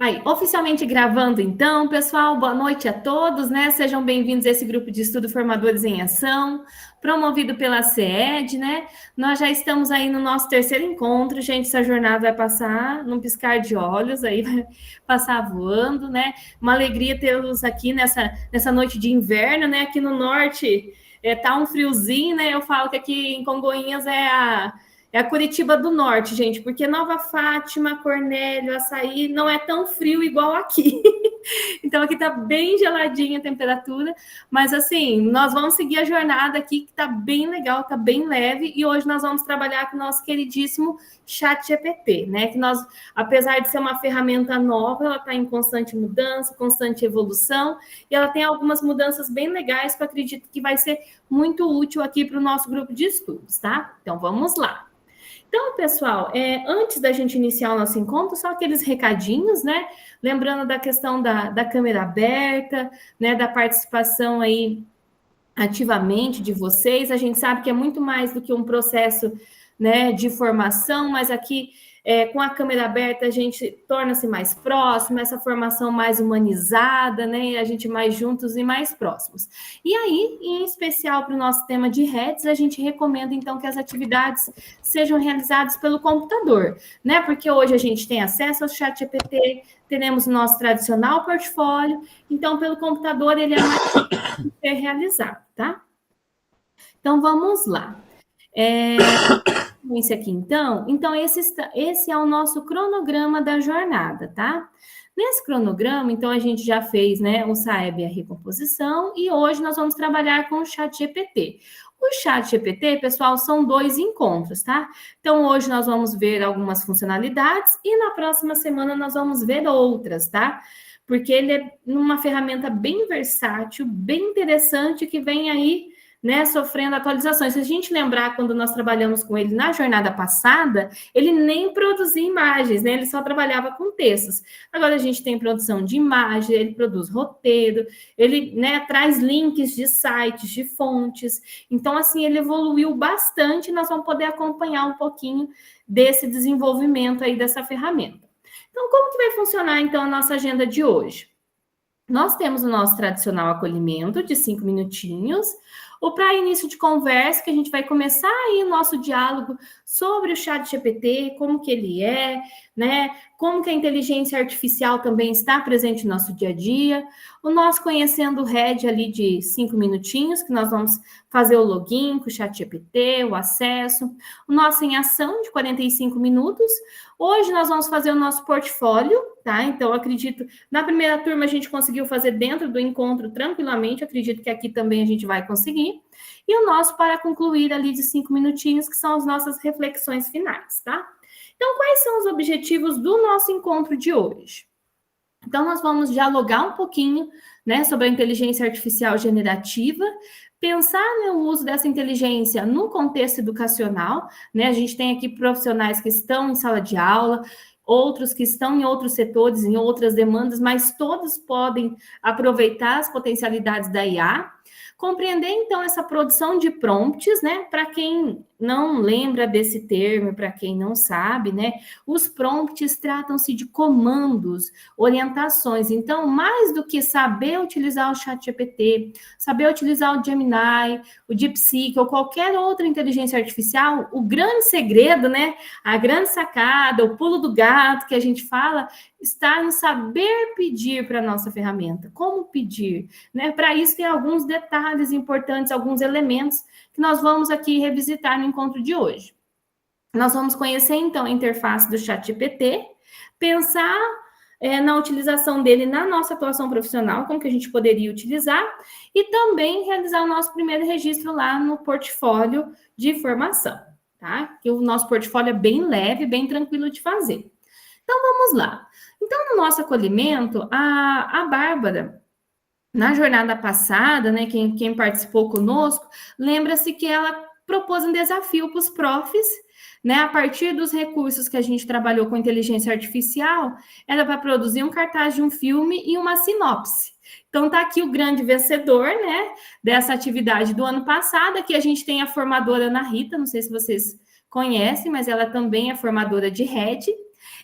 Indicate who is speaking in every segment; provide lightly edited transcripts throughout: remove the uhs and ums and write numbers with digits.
Speaker 1: Aí, oficialmente gravando então, pessoal, boa noite a todos, né? Sejam bem-vindos a esse grupo de estudo Formadores em Ação, promovido pela CED, né? Nós já estamos aí no nosso terceiro encontro, gente, essa jornada vai passar num piscar de olhos, aí vai passar voando, né? Uma alegria tê-los aqui nessa noite de inverno, né? Aqui no norte tá um friozinho, né? Eu falo que aqui em Congonhas é a Curitiba do Norte, gente, porque Nova Fátima, Cornélio, Açaí não é tão frio igual aqui. Então aqui tá bem geladinha a temperatura, mas assim, nós vamos seguir a jornada aqui que tá bem legal, tá bem leve, e hoje nós vamos trabalhar com o nosso queridíssimo ChatGPT, né? Que nós, apesar de ser uma ferramenta nova, ela está em constante mudança, constante evolução, e ela tem algumas mudanças bem legais que eu acredito que vai ser muito útil aqui para o nosso grupo de estudos, tá? Então vamos lá. Então, pessoal, antes da gente iniciar o nosso encontro, só aqueles recadinhos, né? Lembrando da questão da câmera aberta, né? Da participação aí ativamente de vocês. A gente sabe que é muito mais do que um processo, né, de formação, mas aqui com a câmera aberta a gente torna-se mais próximo, essa formação mais humanizada, né, a gente mais juntos e mais próximos. E aí, em especial para o nosso tema de REDS, a gente recomenda então que as atividades sejam realizadas pelo computador, né, porque hoje a gente tem acesso ao ChatGPT, teremos o nosso tradicional portfólio, então pelo computador ele é mais ser realizado, tá? Então, vamos lá. Esse aqui, então, esse é o nosso cronograma da jornada, tá? Nesse cronograma, então, a gente já fez, né, o SAEB e a recomposição, e hoje nós vamos trabalhar com o ChatGPT. O ChatGPT, pessoal, são 2 encontros, tá? Então, hoje nós vamos ver algumas funcionalidades e na próxima semana nós vamos ver outras, tá? Porque ele é uma ferramenta bem versátil, bem interessante, que vem aí, né, sofrendo atualizações. Se a gente lembrar, quando nós trabalhamos com ele na jornada passada, ele nem produzia imagens, né? Ele só trabalhava com textos. Agora a gente tem produção de imagem, ele produz roteiro, ele, né, traz links de sites, de fontes. Então, assim, ele evoluiu bastante e nós vamos poder acompanhar um pouquinho desse desenvolvimento aí dessa ferramenta. Então, como que vai funcionar, então, a nossa agenda de hoje? Nós temos o nosso tradicional acolhimento de 5 minutinhos, o para início de conversa, que a gente vai começar aí o nosso diálogo sobre o ChatGPT, como que ele é, né? Como que a inteligência artificial também está presente no nosso dia a dia. O nosso conhecendo o RED ali de 5 minutinhos, que nós vamos fazer o login com o ChatGPT, o acesso. O nosso em ação de 45 minutos. Hoje nós vamos fazer o nosso portfólio, tá? Então, acredito, na primeira turma a gente conseguiu fazer dentro do encontro tranquilamente, acredito que aqui também a gente vai conseguir. E o nosso para concluir ali de 5 minutinhos, que são as nossas reflexões finais, tá? Então, quais são os objetivos do nosso encontro de hoje? Então, nós vamos dialogar um pouquinho, né, sobre a inteligência artificial generativa, pensar no uso dessa inteligência no contexto educacional, né? A gente tem aqui profissionais que estão em sala de aula, outros que estão em outros setores, em outras demandas, mas todos podem aproveitar as potencialidades da IA. Compreender, então, essa produção de prompts, né? Para quem não lembra desse termo, para quem não sabe, né? Os prompts tratam-se de comandos, orientações. Então, mais do que saber utilizar o ChatGPT, saber utilizar o Gemini, o DeepSeek ou qualquer outra inteligência artificial, o grande segredo, né? A grande sacada, o pulo do gato que a gente fala, está em saber pedir para a nossa ferramenta. Como pedir? Né? Para isso, tem alguns detalhes importantes, alguns elementos que nós vamos aqui revisitar no encontro de hoje. Nós vamos conhecer, então, a interface do ChatGPT, pensar na utilização dele na nossa atuação profissional, como que a gente poderia utilizar, e também realizar o nosso primeiro registro lá no portfólio de formação, tá? Que o nosso portfólio é bem leve, bem tranquilo de fazer. Então, vamos lá. Então, no nosso acolhimento, a Bárbara, na jornada passada, né, quem participou conosco, lembra-se que ela propôs um desafio para os profs, né, a partir dos recursos que a gente trabalhou com inteligência artificial, era para produzir um cartaz de um filme e uma sinopse. Então, está aqui o grande vencedor, né, dessa atividade do ano passado. Aqui a gente tem a formadora Ana Rita, não sei se vocês conhecem, mas ela também é formadora de RED.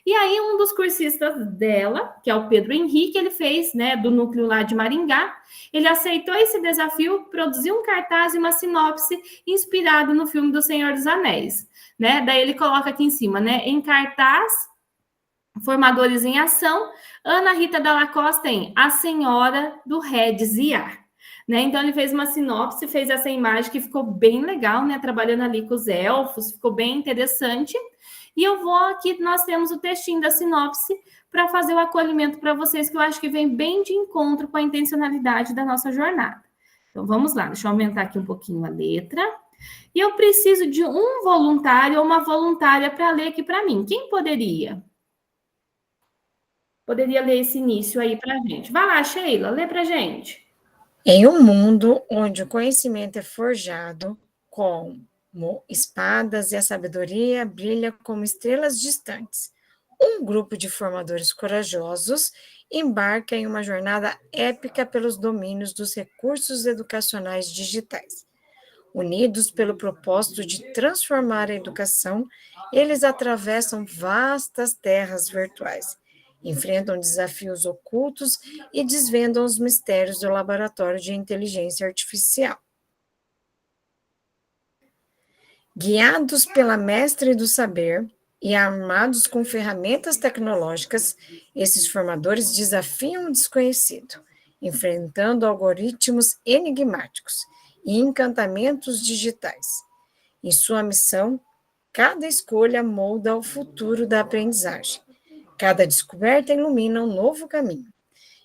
Speaker 1: E aí, um dos cursistas dela, que é o Pedro Henrique, ele fez, né, do núcleo lá de Maringá, ele aceitou esse desafio, produziu um cartaz e uma sinopse inspirado no filme do Senhor dos Anéis, né? Daí ele coloca aqui em cima, né, em cartaz, formadores em ação, Ana Rita Dalla Costa em A Senhora do Redes IA. Né? Então ele fez uma sinopse, fez essa imagem que ficou bem legal, né? Trabalhando ali com os elfos, ficou bem interessante. E eu vou aqui, nós temos o textinho da sinopse para fazer o acolhimento para vocês, que eu acho que vem bem de encontro com a intencionalidade da nossa jornada. Então vamos lá, deixa eu aumentar aqui um pouquinho a letra. E eu preciso de um voluntário ou uma voluntária para ler aqui para mim. Quem poderia? Poderia ler esse início aí para a gente. Vai lá, Sheila, lê para a gente.
Speaker 2: Em um mundo onde o conhecimento é forjado como espadas e a sabedoria brilha como estrelas distantes, um grupo de formadores corajosos embarca em uma jornada épica pelos domínios dos recursos educacionais digitais. Unidos pelo propósito de transformar a educação, eles atravessam vastas terras virtuais, enfrentam desafios ocultos e desvendam os mistérios do laboratório de inteligência artificial. Guiados pela mestre do saber e armados com ferramentas tecnológicas, esses formadores desafiam o desconhecido, enfrentando algoritmos enigmáticos e encantamentos digitais. Em sua missão, cada escolha molda o futuro da aprendizagem. Cada descoberta ilumina um novo caminho,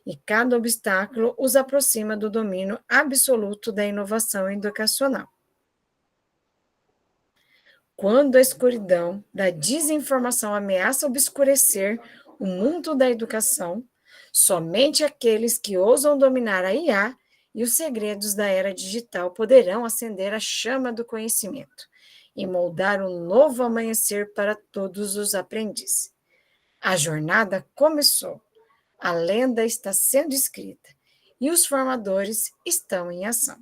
Speaker 2: e cada obstáculo os aproxima do domínio absoluto da inovação educacional. Quando a escuridão da desinformação ameaça obscurecer o mundo da educação, somente aqueles que ousam dominar a IA e os segredos da era digital poderão acender a chama do conhecimento e moldar um novo amanhecer para todos os aprendizes. A jornada começou, a lenda está sendo escrita e os formadores estão em ação.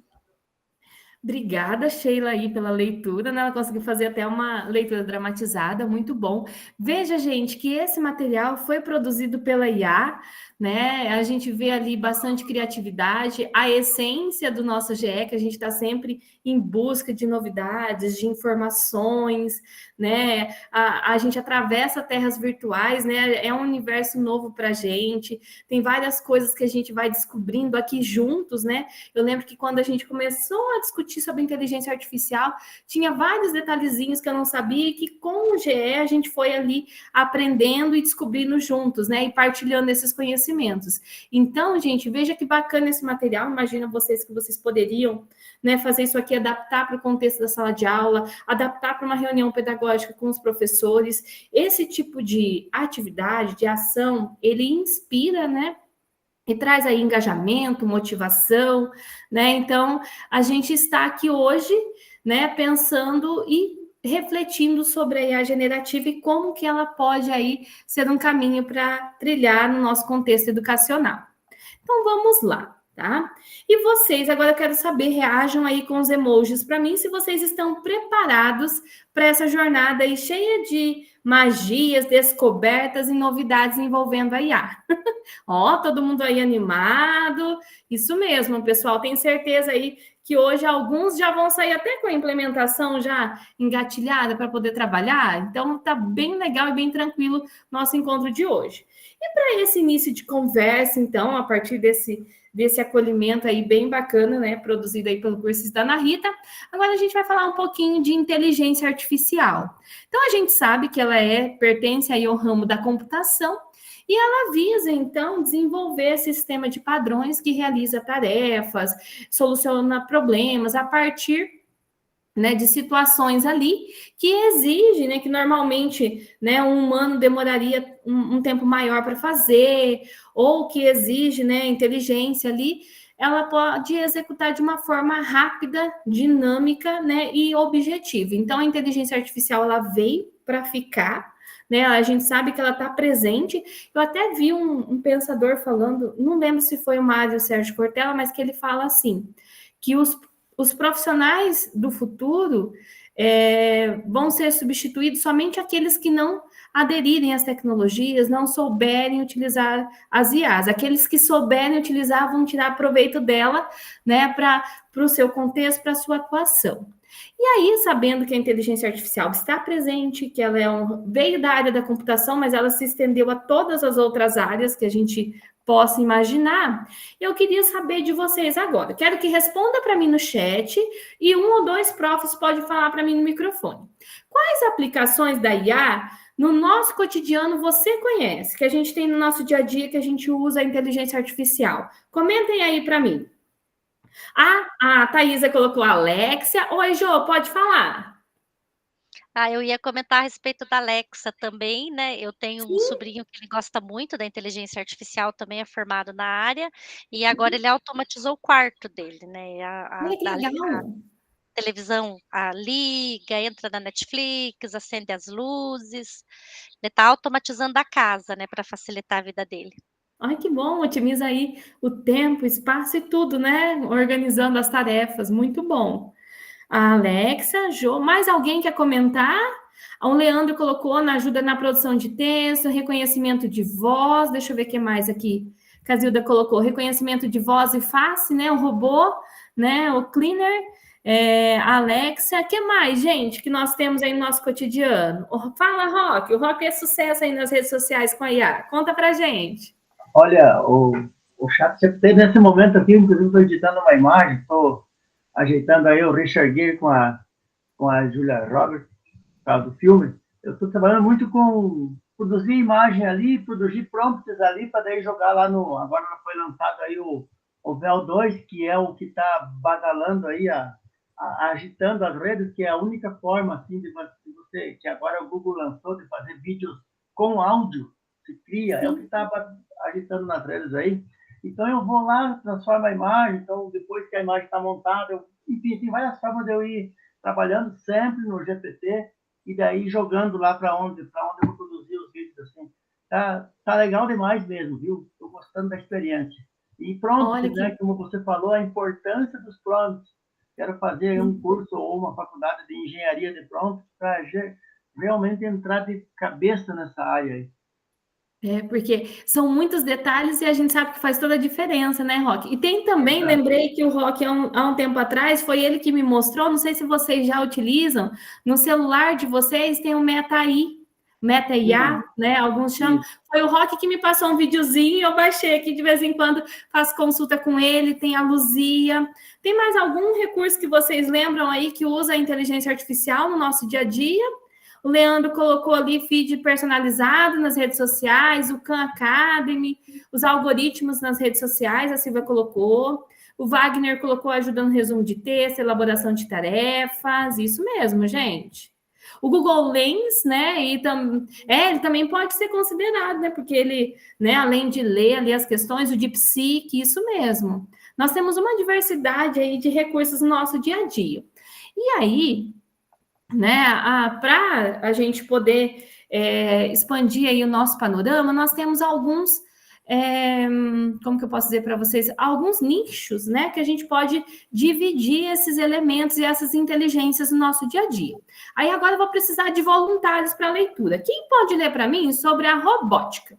Speaker 1: Obrigada, Sheila, aí pela leitura, né? Ela conseguiu fazer até uma leitura dramatizada, muito bom. Veja, gente, que esse material foi produzido pela IA, né? A gente vê ali bastante criatividade, a essência do nosso GE, que a gente está sempre em busca de novidades, de informações, né? A gente atravessa terras virtuais, né? É um universo novo para a gente, tem várias coisas que a gente vai descobrindo aqui juntos, né? Eu lembro que quando a gente começou a discutir sobre inteligência artificial, tinha vários detalhezinhos que eu não sabia e que com o GE a gente foi ali aprendendo e descobrindo juntos, né? E partilhando esses conhecimentos. Então, gente, veja que bacana esse material. Imagina vocês que vocês poderiam, né, fazer isso aqui, adaptar para o contexto da sala de aula, adaptar para uma reunião pedagógica com os professores. Esse tipo de atividade, de ação, ele inspira, né? E traz aí engajamento, motivação, né? Então, a gente está aqui hoje, né, pensando e refletindo sobre a IA generativa e como que ela pode aí ser um caminho para trilhar no nosso contexto educacional. Então, vamos lá. Tá? E vocês, agora eu quero saber, reajam aí com os emojis para mim, se vocês estão preparados para essa jornada aí cheia de magias, descobertas e novidades envolvendo a IA. Ó, todo mundo aí animado. Isso mesmo, pessoal. Tenho certeza aí que hoje alguns já vão sair até com a implementação já engatilhada para poder trabalhar. Então, tá bem legal e bem tranquilo nosso encontro de hoje. E para esse início de conversa, então, a partir desse acolhimento aí bem bacana, né, produzido aí pelo curso da Ana Rita, agora a gente vai falar um pouquinho de inteligência artificial. Então, a gente sabe que ela pertence aí ao ramo da computação, e ela visa, então, desenvolver sistema de padrões que realiza tarefas, soluciona problemas a partir, né, de situações ali que exigem, né, que normalmente, né, um humano demoraria um tempo maior para fazer, ou que exige, né, inteligência ali, ela pode executar de uma forma rápida, dinâmica, né, e objetiva. Então, a inteligência artificial, ela veio para ficar, né? A gente sabe que ela está presente. Eu até vi um pensador falando, não lembro se foi o Mário Sérgio Cortella, mas que ele fala assim, que os profissionais do futuro vão ser substituídos somente aqueles que não aderirem às tecnologias, não souberem utilizar as IAs. Aqueles que souberem utilizar vão tirar proveito dela, né, para o seu contexto, para a sua atuação. E aí, sabendo que a inteligência artificial está presente, que ela veio da área da computação, mas ela se estendeu a todas as outras áreas que a gente possa imaginar, eu queria saber de vocês agora. Quero que responda para mim no chat e 1 ou 2 profs pode falar para mim no microfone. Quais aplicações da IA no nosso cotidiano você conhece, que a gente tem no nosso dia a dia, que a gente usa a inteligência artificial? Comentem aí para mim. A Thaisa colocou a Alexia. Oi, Jô, pode falar.
Speaker 3: Eu ia comentar a respeito da Alexa também, né? Eu tenho um
Speaker 1: Sim.
Speaker 3: sobrinho que ele gosta muito da inteligência artificial, também é formado na área, e agora ele automatizou o quarto dele, né?
Speaker 1: Olha que
Speaker 3: A
Speaker 1: legal.
Speaker 3: televisão liga, entra na Netflix, acende as luzes, ele está automatizando a casa, né, para facilitar a vida dele.
Speaker 1: Ai, que bom, otimiza aí o tempo, espaço e tudo, né? Organizando as tarefas, muito bom. A Alexa, Jô, mais alguém quer comentar? O Leandro colocou na ajuda na produção de texto, reconhecimento de voz, deixa eu ver o que mais aqui. Casilda colocou reconhecimento de voz e face, né? O robô, né? O cleaner, a Alexa, o que mais, gente, que nós temos aí no nosso cotidiano? Fala, Roque, o Roque é sucesso aí nas redes sociais com a IA, conta pra gente.
Speaker 4: Olha, o chat sempre teve nesse momento aqui, inclusive estou editando uma imagem, estou ajeitando aí o Richard Gere com a Julia Roberts, por causa do filme. Eu estou trabalhando muito com produzir imagem ali, produzir prompts ali, para daí jogar lá no... Agora foi lançado aí o Vel 2, que é o que está badalando aí, agitando as redes, que é a única forma, assim, de você, que agora o Google lançou, de fazer vídeos com áudio, se cria, é o que está agitando nas redes aí. Então, eu vou lá, transformo a imagem, então, depois que a imagem está montada, enfim, tem várias formas de eu ir trabalhando sempre no GPT e daí jogando lá para onde eu vou produzir os vídeos, assim. Tá legal demais mesmo, viu? Estou gostando da experiência. E prompts, né, como você falou, a importância dos prompts. Quero fazer um curso ou uma faculdade de engenharia de prompts para realmente entrar de cabeça nessa área aí.
Speaker 1: Porque são muitos detalhes e a gente sabe que faz toda a diferença, né, Roque? E tem também, lembrei que o Roque, há um tempo atrás, foi ele que me mostrou, não sei se vocês já utilizam, no celular de vocês tem o Meta AI, Meta IA, né? Alguns chamam. Foi o Roque que me passou um videozinho, eu baixei aqui de vez em quando, faço consulta com ele, tem a Luzia. Tem mais algum recurso que vocês lembram aí que usa a inteligência artificial no nosso dia a dia? O Leandro colocou ali feed personalizado nas redes sociais, o Khan Academy, os algoritmos nas redes sociais, a Silvia colocou. O Wagner colocou ajuda no resumo de texto, elaboração de tarefas, isso mesmo, gente. O Google Lens, né, ele também pode ser considerado, né, porque ele, né, além de ler ali as questões, o DeepSeek, isso mesmo. Nós temos uma diversidade aí de recursos no nosso dia a dia. E aí, né, para a gente poder expandir aí o nosso panorama, nós temos alguns, como que eu posso dizer para vocês, alguns nichos, né, que a gente pode dividir esses elementos e essas inteligências no nosso dia a dia. Aí agora eu vou precisar de voluntários para leitura. Quem pode ler para mim sobre a robótica?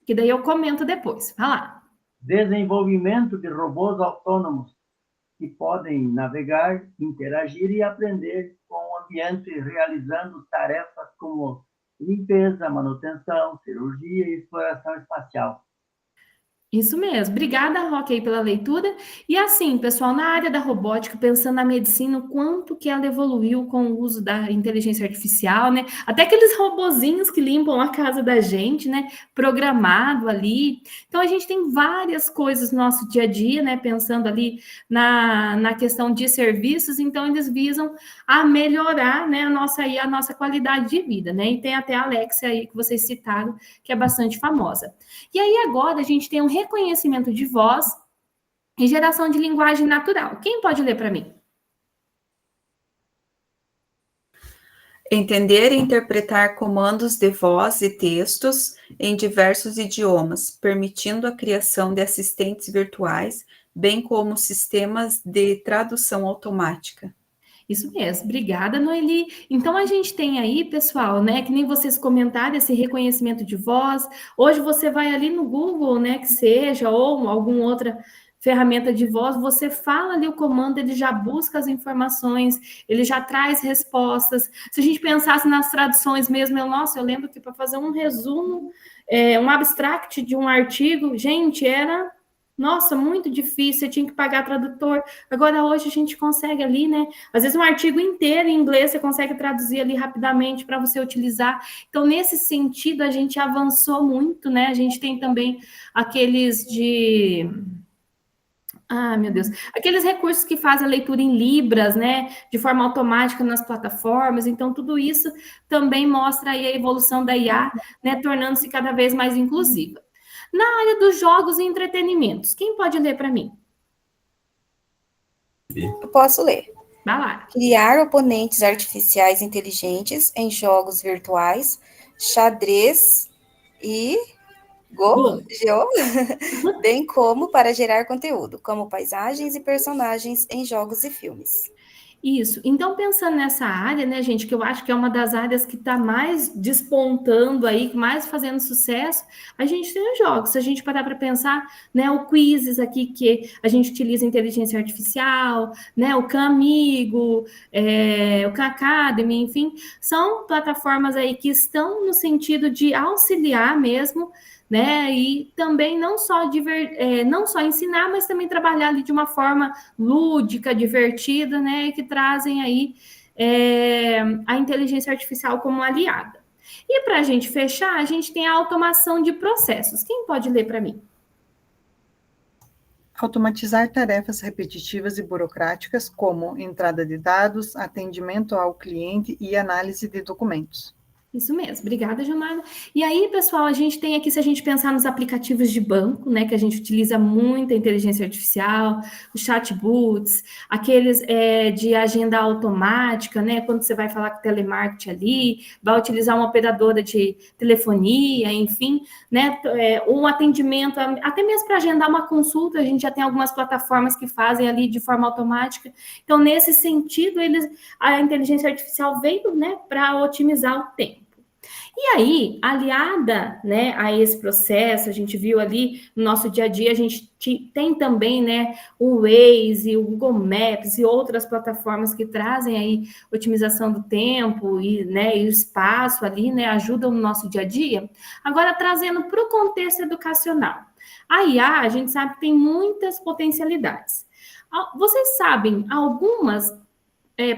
Speaker 1: Que daí eu comento depois. Vai lá.
Speaker 4: Desenvolvimento de robôs autônomos que podem navegar, interagir e aprender com o ambiente, realizando tarefas como limpeza, manutenção, cirurgia e exploração espacial.
Speaker 1: Isso mesmo. Obrigada, Roque, aí pela leitura. E assim, pessoal, na área da robótica, pensando na medicina, o quanto que ela evoluiu com o uso da inteligência artificial, né? Até aqueles robozinhos que limpam a casa da gente, né? Programado ali. Então, a gente tem várias coisas no nosso dia a dia, né? Pensando ali na questão de serviços. Então, eles visam a melhorar, né? A nossa qualidade de vida, né? E tem até a Alexia aí, que vocês citaram, que é bastante famosa. E aí, agora, a gente tem um reconhecimento de voz e geração de linguagem natural. Quem pode ler para mim?
Speaker 5: Entender e interpretar comandos de voz e textos em diversos idiomas, permitindo a criação de assistentes virtuais, bem como sistemas de tradução automática.
Speaker 1: Isso mesmo, obrigada, Noeli. Então, a gente tem aí, pessoal, né, que nem vocês comentaram, esse reconhecimento de voz. Hoje você vai ali no Google, né, que seja, ou alguma outra ferramenta de voz, você fala ali o comando, ele já busca as informações, ele já traz respostas. Se a gente pensasse nas traduções mesmo, eu lembro que para fazer um resumo, um abstract de um artigo, gente, era... Nossa, muito difícil, você tinha que pagar tradutor. Agora, hoje, a gente consegue ali, né? Às vezes, um artigo inteiro em inglês, você consegue traduzir ali rapidamente para você utilizar. Então, nesse sentido, a gente avançou muito, né? A gente tem também aqueles de... Ah, meu Deus. Aqueles recursos que fazem a leitura em libras, né? De forma automática nas plataformas. Então, tudo isso também mostra aí a evolução da IA, né? Tornando-se cada vez mais inclusiva. Na área dos jogos e entretenimentos, quem pode ler para mim?
Speaker 6: Eu posso ler.
Speaker 1: Vai lá.
Speaker 6: Criar oponentes artificiais inteligentes em jogos virtuais, xadrez e Go, bem como para gerar conteúdo, como paisagens e personagens em jogos e filmes.
Speaker 1: Isso. Então, pensando nessa área, né, gente, que eu acho que é uma das áreas que está mais despontando aí, mais fazendo sucesso, a gente tem os jogos. Se a gente parar para pensar, né, o Quizzes aqui, que a gente utiliza inteligência artificial, né, o Kamigo, o Khan Academy, enfim, são plataformas aí que estão no sentido de auxiliar mesmo, né? E também não só ensinar, mas também trabalhar ali de uma forma lúdica, divertida, né? Que trazem aí a inteligência artificial como aliada. E para a gente fechar, a gente tem a automação de processos. Quem pode ler para mim?
Speaker 7: Automatizar tarefas repetitivas e burocráticas, como entrada de dados, atendimento ao cliente e análise de documentos.
Speaker 1: Isso mesmo, obrigada, Gilmar. E aí, pessoal, a gente tem aqui, se a gente pensar nos aplicativos de banco, né, que a gente utiliza muito a inteligência artificial, os chatbots, aqueles de agenda automática, né, quando você vai falar com telemarketing ali, vai utilizar uma operadora de telefonia, enfim, né, um atendimento, até mesmo para agendar uma consulta, a gente já tem algumas plataformas que fazem ali de forma automática. Então, nesse sentido, a inteligência artificial veio, né, para otimizar o tempo. E aí, aliada, né, a esse processo, a gente viu ali no nosso dia a dia, a gente tem também, né, o Waze, o Google Maps e outras plataformas que trazem aí otimização do tempo e, né, e o espaço ali, né, ajudam no nosso dia a dia. Agora, trazendo para o contexto educacional. A IA, a gente sabe que tem muitas potencialidades. Vocês sabem algumas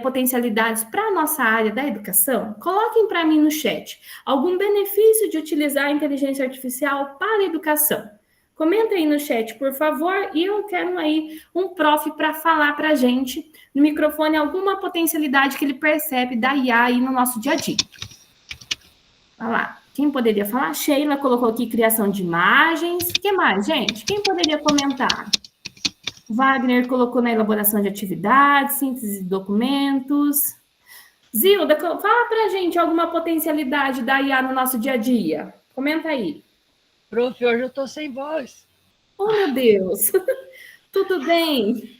Speaker 1: potencialidades para a nossa área da educação? Coloquem para mim no chat algum benefício de utilizar a inteligência artificial para a educação. Comenta aí no chat, por favor, e eu quero aí um prof para falar para a gente no microfone alguma potencialidade que ele percebe da IA aí no nosso dia a dia. Olha lá. Quem poderia falar? Sheila colocou aqui criação de imagens. O que mais, gente? Quem poderia comentar? Wagner colocou na elaboração de atividades, síntese de documentos. Zilda, fala para a gente alguma potencialidade da IA no nosso dia a dia. Comenta aí.
Speaker 8: Prof, hoje eu estou sem voz.
Speaker 1: Oh, meu Deus. Tudo bem?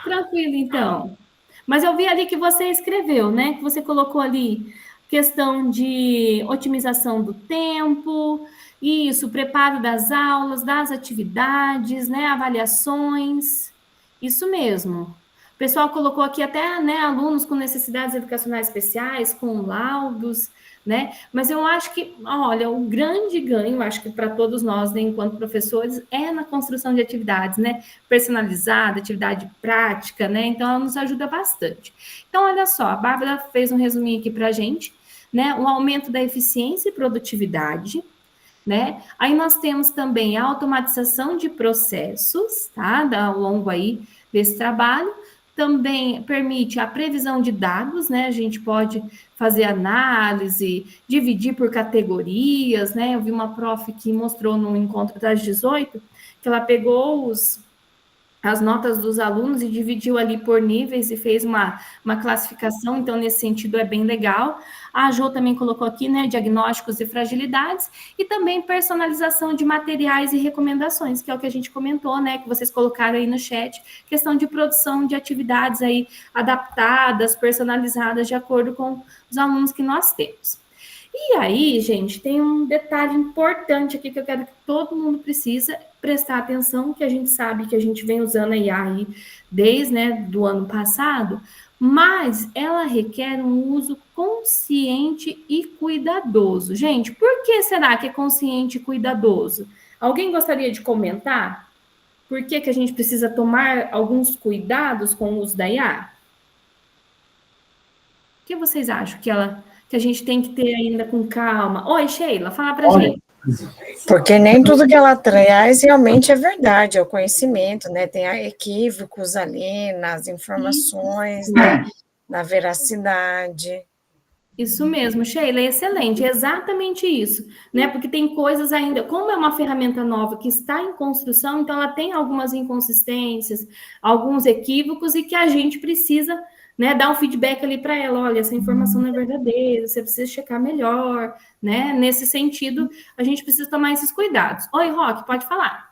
Speaker 1: Tranquilo, então. Mas eu vi ali que você escreveu, né? Que você colocou ali questão de otimização do tempo, isso, preparo das aulas, das atividades, né? Avaliações. Isso mesmo. O pessoal colocou aqui até, né, alunos com necessidades educacionais especiais, com laudos, né? Mas eu acho que, olha, o grande ganho, acho que para todos nós, né, enquanto professores, é na construção de atividades, né? Personalizada, atividade prática, né? Então, ela nos ajuda bastante. Então, olha só, a Bárbara fez um resuminho aqui para a gente, né? Um aumento da eficiência e produtividade, né? Aí nós temos também a automatização de processos, tá? Ao longo aí desse trabalho. Também permite a previsão de dados, né? A gente pode fazer análise, dividir por categorias, né? Eu vi uma prof que mostrou no encontro das 18, que ela pegou as notas dos alunos e dividiu ali por níveis e fez uma classificação, então nesse sentido é bem legal. A Jo também colocou aqui, né, diagnósticos e fragilidades, e também personalização de materiais e recomendações, que é o que a gente comentou, né, que vocês colocaram aí no chat, questão de produção de atividades aí adaptadas, personalizadas, de acordo com os alunos que nós temos. E aí, gente, tem um detalhe importante aqui que eu quero que todo mundo precisa prestar atenção, que a gente sabe que a gente vem usando a IA aí desde, né, do ano passado, mas ela requer um uso consciente e cuidadoso. Gente, por que será que é consciente e cuidadoso? Alguém gostaria de comentar? Por que que a gente precisa tomar alguns cuidados com o uso da IA? O que vocês acham que a gente tem que ter ainda com calma? Oi, Sheila, fala pra gente.
Speaker 2: Porque nem tudo que ela traz realmente é verdade, é o conhecimento, né? Tem equívocos ali nas informações, né? Na veracidade.
Speaker 1: Isso mesmo, Sheila, é excelente, é exatamente isso, né? Porque tem coisas ainda, como é uma ferramenta nova que está em construção, então ela tem algumas inconsistências, alguns equívocos e que a gente precisa, né, dar um feedback ali para ela, olha, essa informação não é verdadeira, você precisa checar melhor, né? Nesse sentido, a gente precisa tomar esses cuidados. Oi, Roque, pode falar.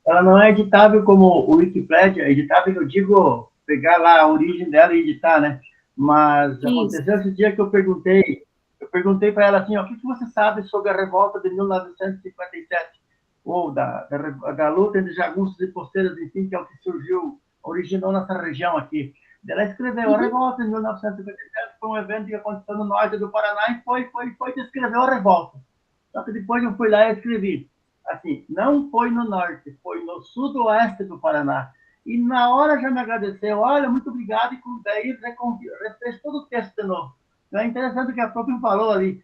Speaker 4: Ela não é editável como o Wikipedia, editável que eu digo pegar lá a origem dela e editar, né? Mas
Speaker 1: Isso.
Speaker 4: aconteceu esse dia que eu perguntei para ela assim, ó, o que você sabe sobre a revolta de 1957? Ou da luta entre jagunços e posteiros, enfim, que é o que surgiu, originou nessa região aqui. Ela escreveu a revolta de 1957, foi um evento que aconteceu no norte do Paraná e foi descreveu a revolta. Só que depois eu fui lá e escrevi, assim, não foi no norte, foi no sudoeste do Paraná. E na hora já me agradeceu, olha, muito obrigado, e daí refez todo o texto de novo. Então é interessante o que a própria falou ali,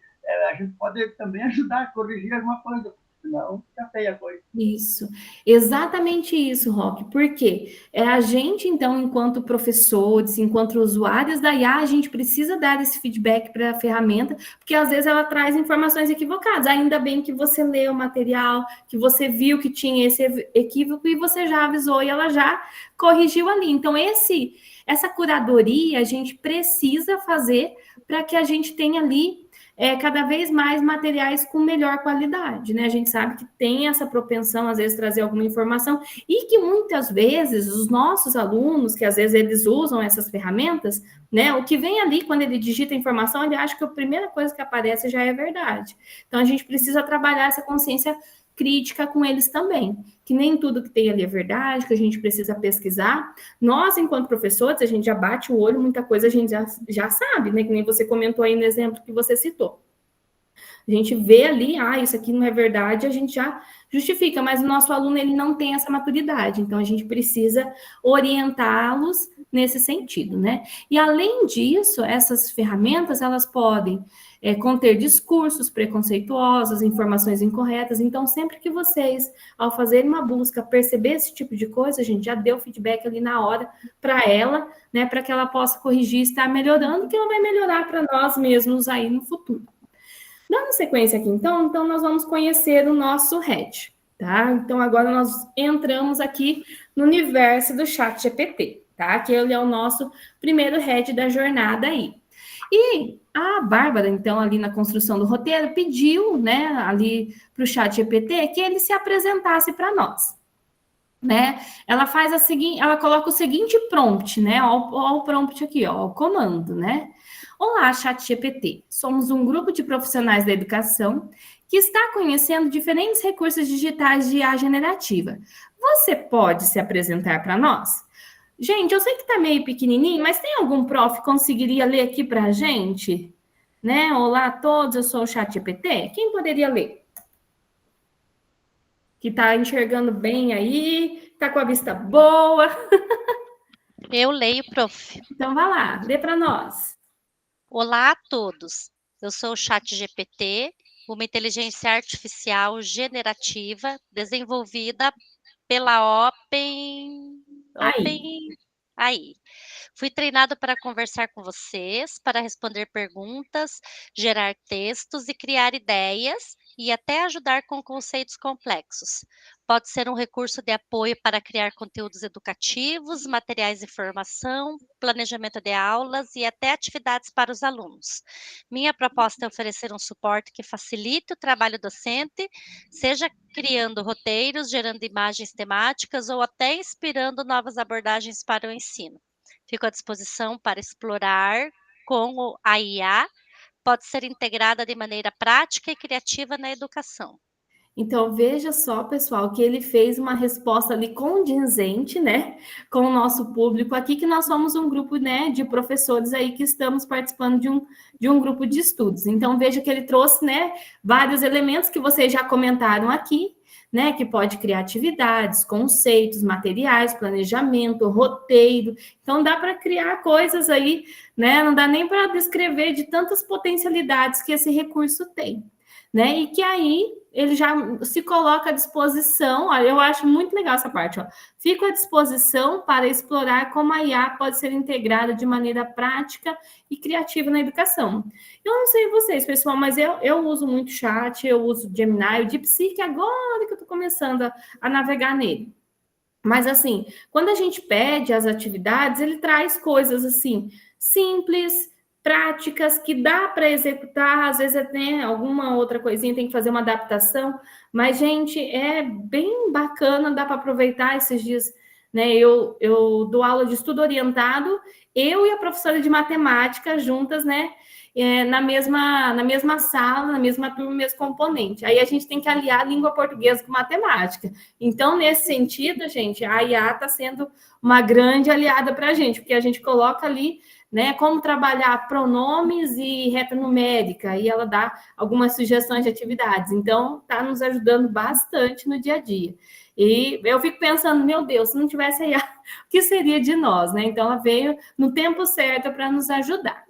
Speaker 4: a gente pode também ajudar a corrigir alguma coisa, senão fica feia a coisa.
Speaker 1: Isso, exatamente isso, Roque. Por quê? A gente, então, enquanto professores, enquanto usuários da IA, a gente precisa dar esse feedback para a ferramenta, porque às vezes ela traz informações equivocadas. Ainda bem que você leu o material, que você viu que tinha esse equívoco e você já avisou e ela já corrigiu ali. Então, essa curadoria a gente precisa fazer para que a gente tenha ali cada vez mais materiais com melhor qualidade, né? A gente sabe que tem essa propensão, às vezes, trazer alguma informação e que muitas vezes os nossos alunos, que às vezes eles usam essas ferramentas, né? O que vem ali quando ele digita a informação, ele acha que a primeira coisa que aparece já é verdade. Então, a gente precisa trabalhar essa consciência crítica com eles também, que nem tudo que tem ali é verdade, que a gente precisa pesquisar. Nós, enquanto professores, a gente já bate o olho, muita coisa a gente já sabe, né? Que nem você comentou aí no exemplo que você citou. A gente vê ali, isso aqui não é verdade, a gente já justifica, mas o nosso aluno, ele não tem essa maturidade, então a gente precisa orientá-los nesse sentido, né? E além disso, essas ferramentas, elas podem conter discursos preconceituosos, informações incorretas, então sempre que vocês, ao fazerem uma busca, perceber esse tipo de coisa, a gente já deu feedback ali na hora para ela, né, para que ela possa corrigir e estar melhorando, que ela vai melhorar para nós mesmos aí no futuro. Dando sequência aqui, então nós vamos conhecer o nosso RED, tá? Então, agora nós entramos aqui no universo do ChatGPT, tá? Que ele é o nosso primeiro RED da jornada aí. E a Bárbara, então, ali na construção do roteiro, pediu, né, ali para o ChatGPT que ele se apresentasse para nós, né? Ela faz ela coloca o seguinte prompt, né? Ó o prompt aqui, ó, o comando, né? Olá, ChatGPT. Somos um grupo de profissionais da educação que está conhecendo diferentes recursos digitais de IA generativa. Você pode se apresentar para nós? Gente, eu sei que está meio pequenininho, mas tem algum prof que conseguiria ler aqui para a gente? Né? Olá a todos, eu sou o ChatGPT. Quem poderia ler? Que está enxergando bem aí, está com a vista boa.
Speaker 3: Eu leio, prof.
Speaker 1: Então, vai lá, lê para nós.
Speaker 3: Olá a todos, eu sou o ChatGPT, uma inteligência artificial generativa desenvolvida pela OpenAI. Fui treinado para conversar com vocês, para responder perguntas, gerar textos e criar ideias e até ajudar com conceitos complexos. Pode ser um recurso de apoio para criar conteúdos educativos, materiais de formação, planejamento de aulas e até atividades para os alunos. Minha proposta é oferecer um suporte que facilite o trabalho docente, seja criando roteiros, gerando imagens temáticas ou até inspirando novas abordagens para o ensino. Fico à disposição para explorar como a IA pode ser integrada de maneira prática e criativa na educação.
Speaker 1: Então, veja só, pessoal, que ele fez uma resposta ali condizente, né, com o nosso público aqui, que nós somos um grupo, né, de professores aí que estamos participando de um grupo de estudos. Então, veja que ele trouxe, né, vários elementos que vocês já comentaram aqui, né, que pode criar atividades, conceitos, materiais, planejamento, roteiro. Então, dá para criar coisas aí, né, não dá nem para descrever de tantas potencialidades que esse recurso tem, né, e que aí ele já se coloca à disposição. Olha, eu acho muito legal essa parte, ó. Fico à disposição para explorar como a IA pode ser integrada de maneira prática e criativa na educação. Eu não sei vocês, pessoal, mas eu uso muito chat, eu uso Gemini, o DeepSeek, agora que eu estou começando a navegar nele. Mas, assim, quando a gente pede as atividades, ele traz coisas, assim, simples, práticas, que dá para executar, às vezes até alguma outra coisinha, tem que fazer uma adaptação, mas, gente, é bem bacana, dá para aproveitar esses dias, né? Eu dou aula de estudo orientado, eu e a professora de matemática juntas, né? Na mesma sala, na mesma turma, mesmo componente. Aí a gente tem que aliar a língua portuguesa com matemática. Então, nesse sentido, gente, a IA está sendo uma grande aliada para a gente, porque a gente coloca ali, né, como trabalhar pronomes e reta numérica, e ela dá algumas sugestões de atividades. Então, está nos ajudando bastante no dia a dia. E eu fico pensando, meu Deus, se não tivesse a IA, o que seria de nós, né? Então, ela veio no tempo certo para nos ajudar.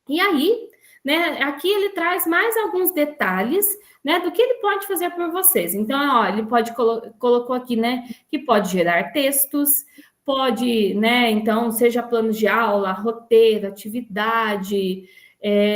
Speaker 1: E aí, né, aqui ele traz mais alguns detalhes, né, do que ele pode fazer por vocês. Então, ó, ele colocou aqui, né, que pode gerar textos, pode, né, então, seja planos de aula, roteiro, atividade,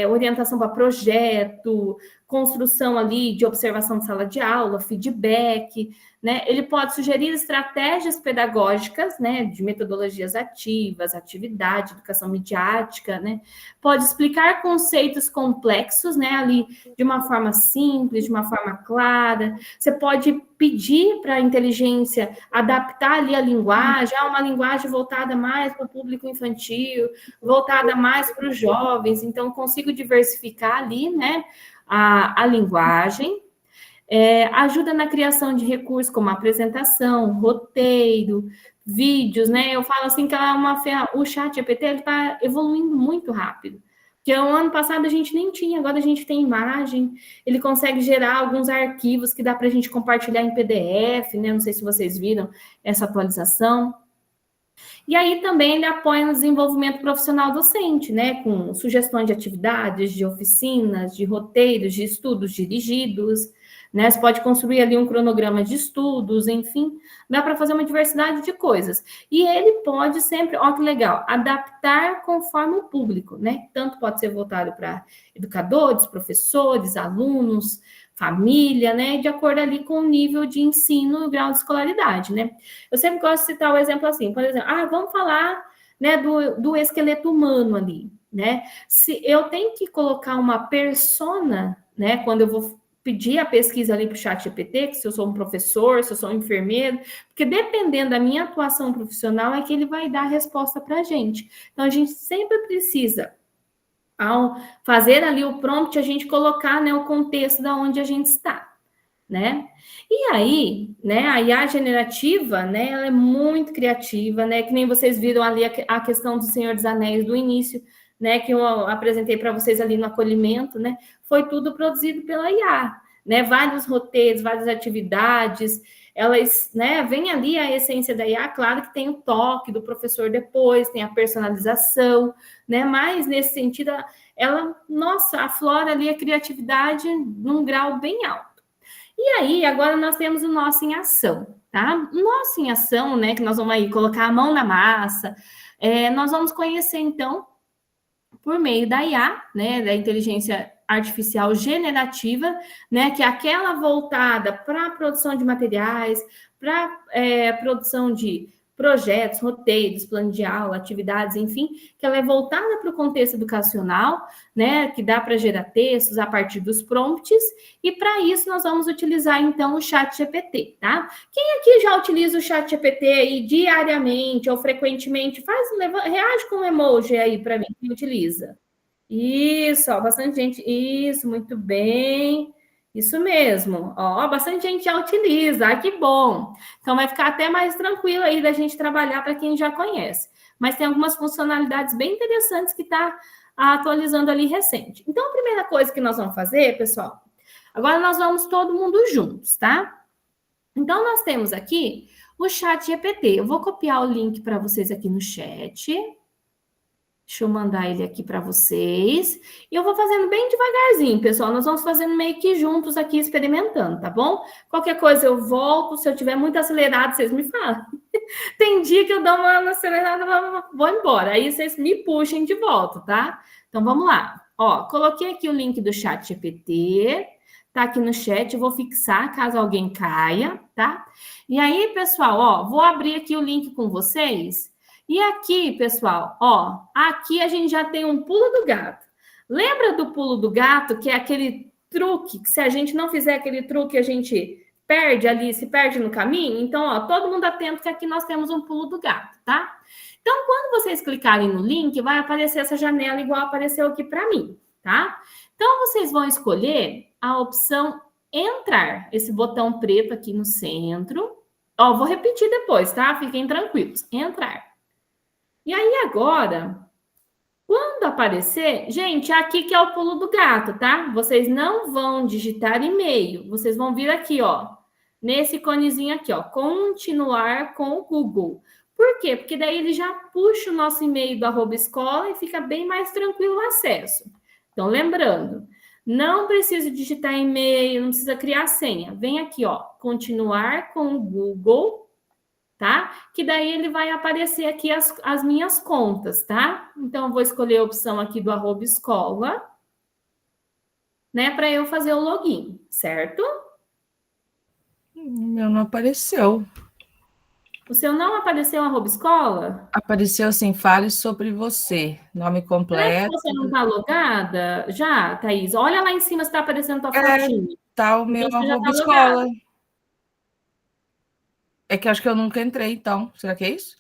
Speaker 1: orientação para projeto, construção ali de observação de sala de aula, feedback, né? Ele pode sugerir estratégias pedagógicas, né, de metodologias ativas, atividade, educação midiática, né? Pode explicar conceitos complexos, né, ali de uma forma simples, de uma forma clara. Você pode pedir para a inteligência adaptar ali a linguagem, uma linguagem voltada mais para o público infantil, voltada mais para os jovens. Então, consigo diversificar ali, né, a linguagem. Ajuda na criação de recursos como apresentação, roteiro, vídeos, né? Eu falo assim que ela é o ChatGPT, ele está evoluindo muito rápido. Porque o ano passado a gente nem tinha, agora a gente tem imagem, ele consegue gerar alguns arquivos que dá para a gente compartilhar em PDF, né? Não sei se vocês viram essa atualização. E aí também ele apoia no desenvolvimento profissional docente, né? Com sugestões de atividades, de oficinas, de roteiros, de estudos dirigidos, né? Você pode construir ali um cronograma de estudos, enfim, dá para fazer uma diversidade de coisas. E ele pode sempre, ó que legal, adaptar conforme o público, né? Tanto pode ser voltado para educadores, professores, alunos, família, né? De acordo ali com o nível de ensino e o grau de escolaridade, né? Eu sempre gosto de citar o exemplo assim, por exemplo, vamos falar, né, do esqueleto humano ali, né? Se eu tenho que colocar uma persona, né, quando eu vou pedir a pesquisa ali para o ChatGPT, que se eu sou um professor, se eu sou um enfermeiro, porque dependendo da minha atuação profissional é que ele vai dar a resposta para a gente. Então, a gente sempre precisa, ao fazer ali o prompt, a gente colocar, né, o contexto da onde a gente está, né? E aí, né, a IA generativa, né, ela é muito criativa, né, que nem vocês viram ali a questão do Senhor dos Anéis do início, né, que eu apresentei para vocês ali no acolhimento, né, foi tudo produzido pela IA, né, vários roteiros, várias atividades, elas, né, vem ali a essência da IA, claro que tem o toque do professor depois, tem a personalização, né, mas nesse sentido, ela, nossa, aflora ali a criatividade num grau bem alto. E aí, agora nós temos o Nosso em Ação, tá? O Nosso em Ação, né, que nós vamos aí colocar a mão na massa, Nós vamos conhecer, então, por meio da IA, né, da inteligência artificial generativa, né, que é aquela voltada para a produção de materiais, para produção de projetos, roteiros, plano de aula, atividades, enfim, que ela é voltada para o contexto educacional, né, que dá para gerar textos a partir dos prompts, e para isso nós vamos utilizar, então, o ChatGPT, tá? Quem aqui já utiliza o ChatGPT aí diariamente ou frequentemente? Reage com um emoji aí para mim, quem utiliza. Isso, ó, bastante gente. Isso, muito bem. Isso mesmo. Ó, bastante gente já utiliza. Ah, que bom. Então vai ficar até mais tranquilo aí da gente trabalhar para quem já conhece. Mas tem algumas funcionalidades bem interessantes que está atualizando ali recente. Então, a primeira coisa que nós vamos fazer, pessoal, agora nós vamos todo mundo juntos, tá? Então, nós temos aqui o ChatGPT. Eu vou copiar o link para vocês aqui no chat. Deixa eu mandar ele aqui para vocês. E eu vou fazendo bem devagarzinho, pessoal. Nós vamos fazendo meio que juntos aqui, experimentando, tá bom? Qualquer coisa eu volto. Se eu tiver muito acelerado, vocês me falam. Tem dia que eu dou uma acelerada, vou embora. Aí vocês me puxem de volta, tá? Então, vamos lá. Ó, coloquei aqui o link do ChatGPT. Tá aqui no chat. Eu vou fixar caso alguém caia, tá? E aí, pessoal, ó, vou abrir aqui o link com vocês. E aqui, pessoal, ó, aqui a gente já tem um pulo do gato. Lembra do pulo do gato, que é aquele truque, que se a gente não fizer aquele truque, a gente perde ali, se perde no caminho? Então, ó, todo mundo atento que aqui nós temos um pulo do gato, tá? Então, quando vocês clicarem no link, vai aparecer essa janela igual apareceu aqui para mim, tá? Então, vocês vão escolher a opção entrar, esse botão preto aqui no centro. Ó, vou repetir depois, tá? Fiquem tranquilos. Entrar. E aí, agora, quando aparecer... Gente, aqui que é o pulo do gato, tá? Vocês não vão digitar e-mail. Vocês vão vir aqui, ó. Nesse iconezinho aqui, ó. Continuar com o Google. Por quê? Porque daí ele já puxa o nosso e-mail do @escola e fica bem mais tranquilo o acesso. Então, lembrando, não precisa digitar e-mail, não precisa criar senha. Vem aqui, ó. Continuar com o Google, tá? Que daí ele vai aparecer aqui as minhas contas, tá? Então, eu vou escolher a opção aqui do @escola, né? Para eu fazer o login, certo?
Speaker 2: O meu não apareceu.
Speaker 1: O seu não apareceu @escola?
Speaker 2: Apareceu assim, fale sobre você. Nome
Speaker 1: Será que
Speaker 2: completo.
Speaker 1: você não está logada? Já, Thaís? Olha lá em cima se está aparecendo tua fotinha.
Speaker 2: Tá o meu
Speaker 1: Então, você já tá
Speaker 2: @escola. É que eu acho que eu nunca entrei, então. Será que é isso?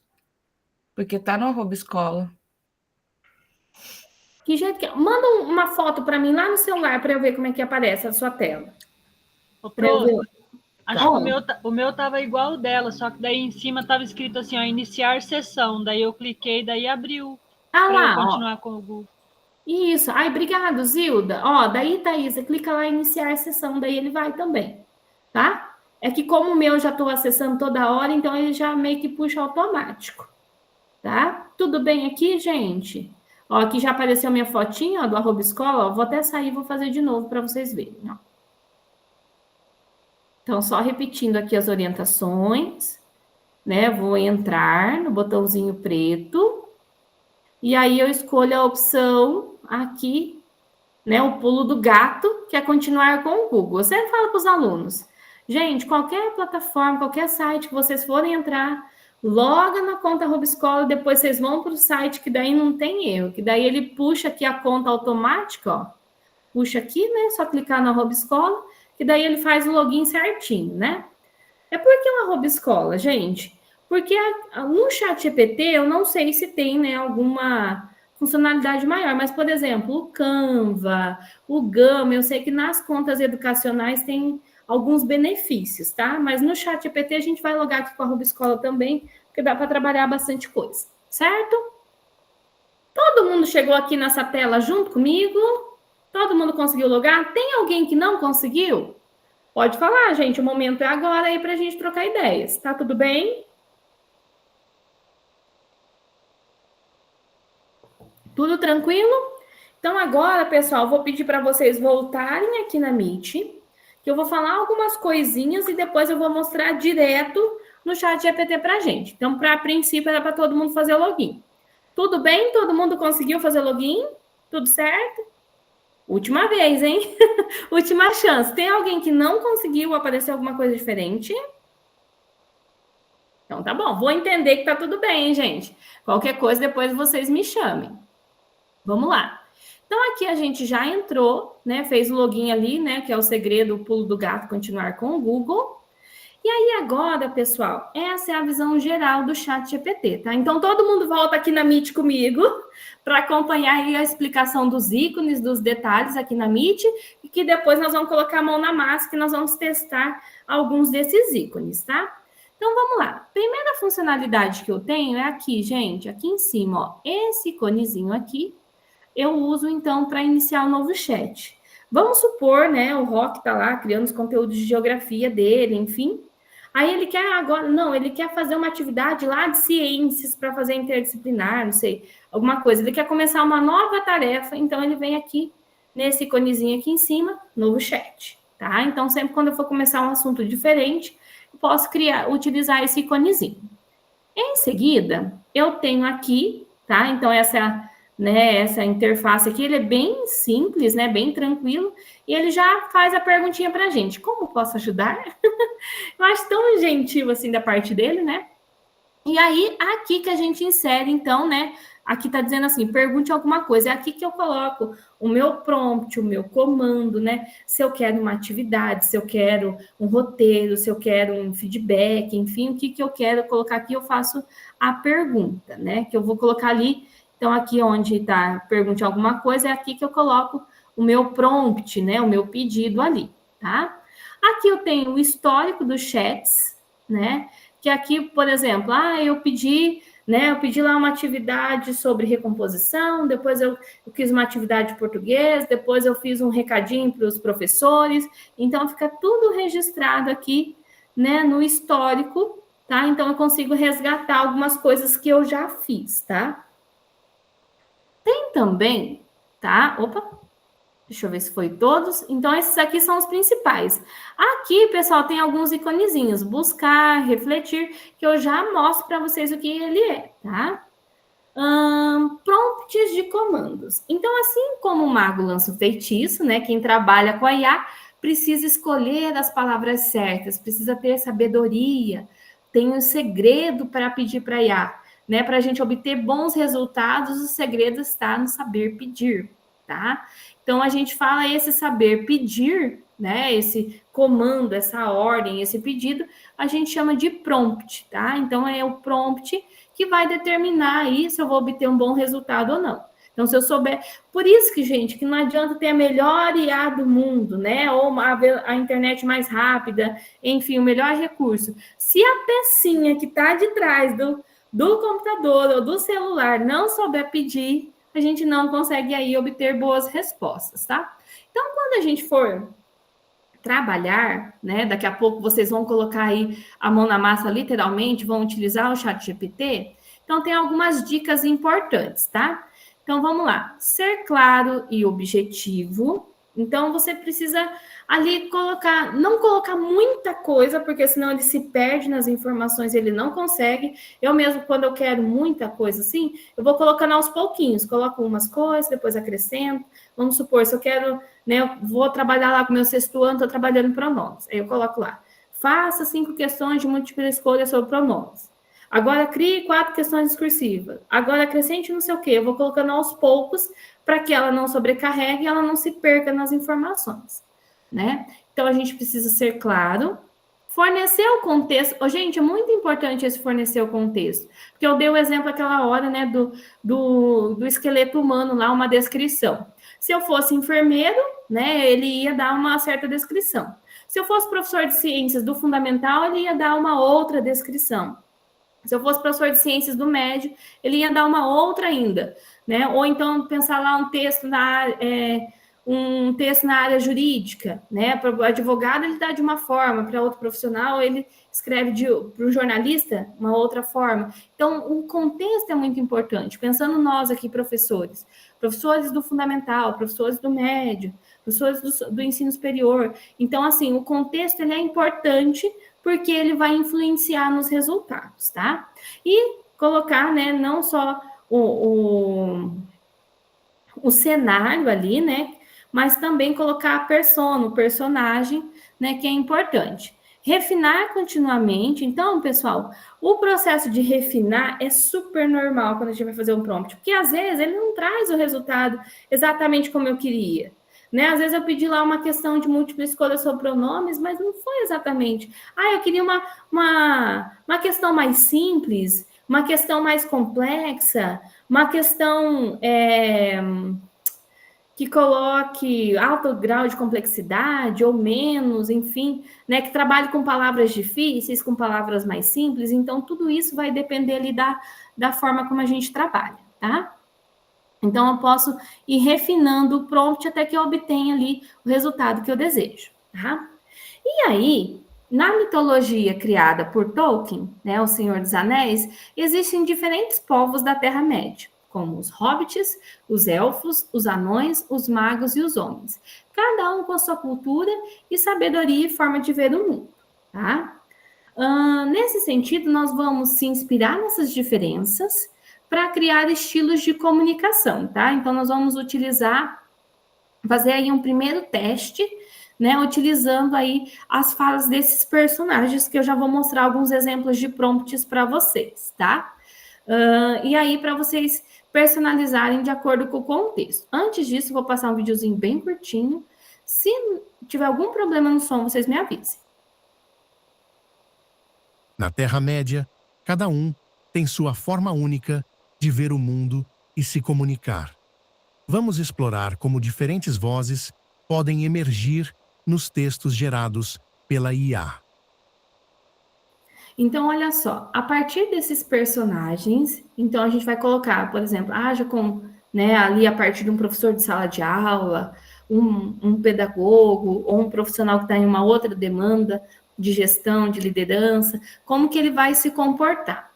Speaker 2: Porque tá no @escola.
Speaker 1: Que jeito que é? Manda uma foto para mim lá no celular para eu ver como é que aparece a sua tela.
Speaker 8: Ô,
Speaker 1: Pra eu
Speaker 8: Pro,
Speaker 1: ver.
Speaker 8: acho que o meu tava igual o dela, só que daí em cima tava escrito assim, ó, iniciar sessão. Daí eu cliquei, daí abriu
Speaker 1: Ah
Speaker 8: para eu
Speaker 1: lá, ó.
Speaker 8: continuar com o Google.
Speaker 1: Isso. Ai, obrigado, Zilda. Ó, daí, Thaís, você clica lá em iniciar sessão, daí ele vai também, tá? É que como o meu eu já estou acessando toda hora, então ele já meio que puxa automático, tá? Tudo bem aqui, gente? Ó, aqui já apareceu minha fotinha, ó, do @escola, ó. Vou até sair e vou fazer de novo para vocês verem, ó. Então, só repetindo aqui as orientações, né? Vou entrar no botãozinho preto, e aí eu escolho a opção aqui, né? O pulo do gato, que é continuar com o Google. Eu sempre falo para os alunos, gente, qualquer plataforma, qualquer site que vocês forem entrar, loga na conta @escola, depois vocês vão para o site, que daí não tem erro, que daí ele puxa aqui a conta automática, ó. Puxa aqui, né? Só clicar na @escola, que daí ele faz o login certinho, né? É porque o @escola, gente? Porque no ChatGPT eu não sei se tem, né, alguma funcionalidade maior, mas, por exemplo, o Canva, o Gama, eu sei que nas contas educacionais tem alguns benefícios, tá? Mas no ChatGPT a gente vai logar aqui com a @escola também, porque dá para trabalhar bastante coisa, certo? Todo mundo chegou aqui nessa tela junto comigo? Todo mundo conseguiu logar? Tem alguém que não conseguiu? Pode falar, gente, o momento é agora aí para a gente trocar ideias. Tá tudo bem? Tudo tranquilo? Então agora, pessoal, vou pedir para vocês voltarem aqui na Meet, que eu vou falar algumas coisinhas e depois eu vou mostrar direto no ChatGPT para a gente. Então, para princípio, era para todo mundo fazer o login. Tudo bem? Todo mundo conseguiu fazer login? Tudo certo? Última vez, hein? Última chance. Tem alguém que não conseguiu, aparecer alguma coisa diferente? Então tá bom. Vou entender que tá tudo bem, hein, gente? Qualquer coisa, depois vocês me chamem. Vamos lá. Então, aqui a gente já entrou, né? Fez o login ali, né? Que é o segredo, o pulo do gato, continuar com o Google. E aí, agora, pessoal, essa é a visão geral do ChatGPT, tá? Então, todo mundo volta aqui na Meet comigo para acompanhar aí a explicação dos ícones, dos detalhes aqui na Meet, e que depois nós vamos colocar a mão na massa, que nós vamos testar alguns desses ícones, tá? Então, vamos lá. Primeira funcionalidade que eu tenho é aqui, gente, aqui em cima, ó. Esse iconezinho aqui, eu uso, então, para iniciar um novo chat. Vamos supor, né, o Rock tá lá criando os conteúdos de geografia dele, enfim. Aí ele quer agora, não, ele quer fazer uma atividade lá de ciências para fazer interdisciplinar, não sei, alguma coisa. Ele quer começar uma nova tarefa, então ele vem aqui, nesse iconezinho aqui em cima, novo chat, tá? Então, sempre quando eu for começar um assunto diferente, eu posso utilizar esse iconezinho. Em seguida, eu tenho aqui, tá? Então, essa interface aqui, ele é bem simples, né? Bem tranquilo. E ele já faz a perguntinha pra gente. Como posso ajudar? Eu acho tão gentil, assim, da parte dele, né? E aí, aqui que a gente insere, então, né? Aqui tá dizendo assim, pergunte alguma coisa. É aqui que eu coloco o meu prompt, o meu comando, né? Se eu quero uma atividade, se eu quero um roteiro, se eu quero um feedback, enfim, o que eu quero colocar aqui, eu faço a pergunta, né? Que eu vou colocar ali. Então, aqui onde tá, pergunte alguma coisa, é aqui que eu coloco o meu prompt, né? O meu pedido ali, tá? Aqui eu tenho o histórico dos chats, né? Que aqui, por exemplo, eu pedi lá uma atividade sobre recomposição, depois eu fiz uma atividade de português, depois eu fiz um recadinho para os professores. Então, fica tudo registrado aqui, né? No histórico, tá? Então, eu consigo resgatar algumas coisas que eu já fiz, tá? Tem também, tá? Opa, deixa eu ver se foi todos. Então, esses aqui são os principais. Aqui, pessoal, tem alguns iconezinhos. Buscar, refletir, que eu já mostro para vocês o que ele é, tá? Prompts de comandos. Então, assim como o mago lança o feitiço, né? Quem trabalha com a IA precisa escolher as palavras certas, precisa ter sabedoria, tem um segredo para pedir para a IA. Né, para a gente obter bons resultados, o segredo está no saber pedir, tá? Então, a gente fala esse saber pedir, né, esse comando, essa ordem, esse pedido, a gente chama de prompt, tá? Então, é o prompt que vai determinar aí se eu vou obter um bom resultado ou não. Então, se eu souber... Por isso que, gente, que não adianta ter a melhor IA do mundo, né? Ou a internet mais rápida, enfim, o melhor recurso. Se a pecinha que está de trás do computador ou do celular não souber pedir, a gente não consegue aí obter boas respostas, tá? Então, quando a gente for trabalhar, né, daqui a pouco vocês vão colocar aí a mão na massa, literalmente, vão utilizar o ChatGPT, então tem algumas dicas importantes, tá? Então, vamos lá. Ser claro e objetivo. Então, você precisa ali não colocar muita coisa, porque senão ele se perde nas informações, ele não consegue. Eu mesmo, quando eu quero muita coisa assim, eu vou colocando aos pouquinhos, coloco umas coisas, depois acrescento. Vamos supor, se eu quero, né, eu vou trabalhar lá com o meu sexto ano, estou trabalhando pronomes. Aí eu coloco lá, faça 5 questões de múltipla escolha sobre pronomes. Agora crie 4 questões discursivas. Agora acrescente não sei o quê. Eu vou colocando aos poucos para que ela não sobrecarregue e ela não se perca nas informações, né? Então, a gente precisa ser claro. Fornecer o contexto. Oh, gente, é muito importante esse fornecer o contexto. Porque eu dei o exemplo aquela hora, né, do esqueleto humano lá, uma descrição. Se eu fosse enfermeiro, né, ele ia dar uma certa descrição. Se eu fosse professor de ciências do fundamental, ele ia dar uma outra descrição. Se eu fosse professor de ciências do médio, ele ia dar uma outra ainda, né? Ou então pensar lá um texto na área jurídica, né? Para o advogado ele dá de uma forma, para outro profissional ele escreve para o jornalista uma outra forma. Então, o contexto é muito importante. Pensando nós aqui, professores do fundamental, professores do médio, professores do ensino superior. Então, assim, o contexto ele é importante porque ele vai influenciar nos resultados, tá? E colocar, né, não só o cenário ali, né? Mas também colocar a persona, o personagem, né? Que é importante. Refinar continuamente. Então, pessoal, o processo de refinar é super normal quando a gente vai fazer um prompt, porque às vezes ele não traz o resultado exatamente como eu queria. Né? Às vezes eu pedi lá uma questão de múltipla escolha sobre pronomes, mas não foi exatamente. Eu queria uma questão mais simples, uma questão mais complexa, uma questão que coloque alto grau de complexidade ou menos, enfim, né, que trabalhe com palavras difíceis, com palavras mais simples. Então, tudo isso vai depender ali da forma como a gente trabalha, tá? Então, eu posso ir refinando o prompt até que eu obtenha ali o resultado que eu desejo, tá? E aí, na mitologia criada por Tolkien, né, o Senhor dos Anéis, existem diferentes povos da Terra-média, como os hobbits, os elfos, os anões, os magos e os homens. Cada um com a sua cultura e sabedoria e forma de ver o mundo, tá? Nesse sentido, nós vamos se inspirar nessas diferenças para criar estilos de comunicação, tá? Então, nós vamos fazer aí um primeiro teste, né, utilizando aí as falas desses personagens, que eu já vou mostrar alguns exemplos de prompts para vocês, tá? E aí, para vocês personalizarem de acordo com o contexto. Antes disso, vou passar um videozinho bem curtinho. Se tiver algum problema no som, vocês me avisem.
Speaker 9: Na Terra-média, cada um tem sua forma única de ver o mundo e se comunicar. Vamos explorar como diferentes vozes podem emergir nos textos gerados pela IA.
Speaker 1: Então, olha só, a partir desses personagens, então a gente vai colocar, por exemplo, já com, né, ali a partir de um professor de sala de aula, um pedagogo, ou um profissional que está em uma outra demanda de gestão, de liderança, como que ele vai se comportar.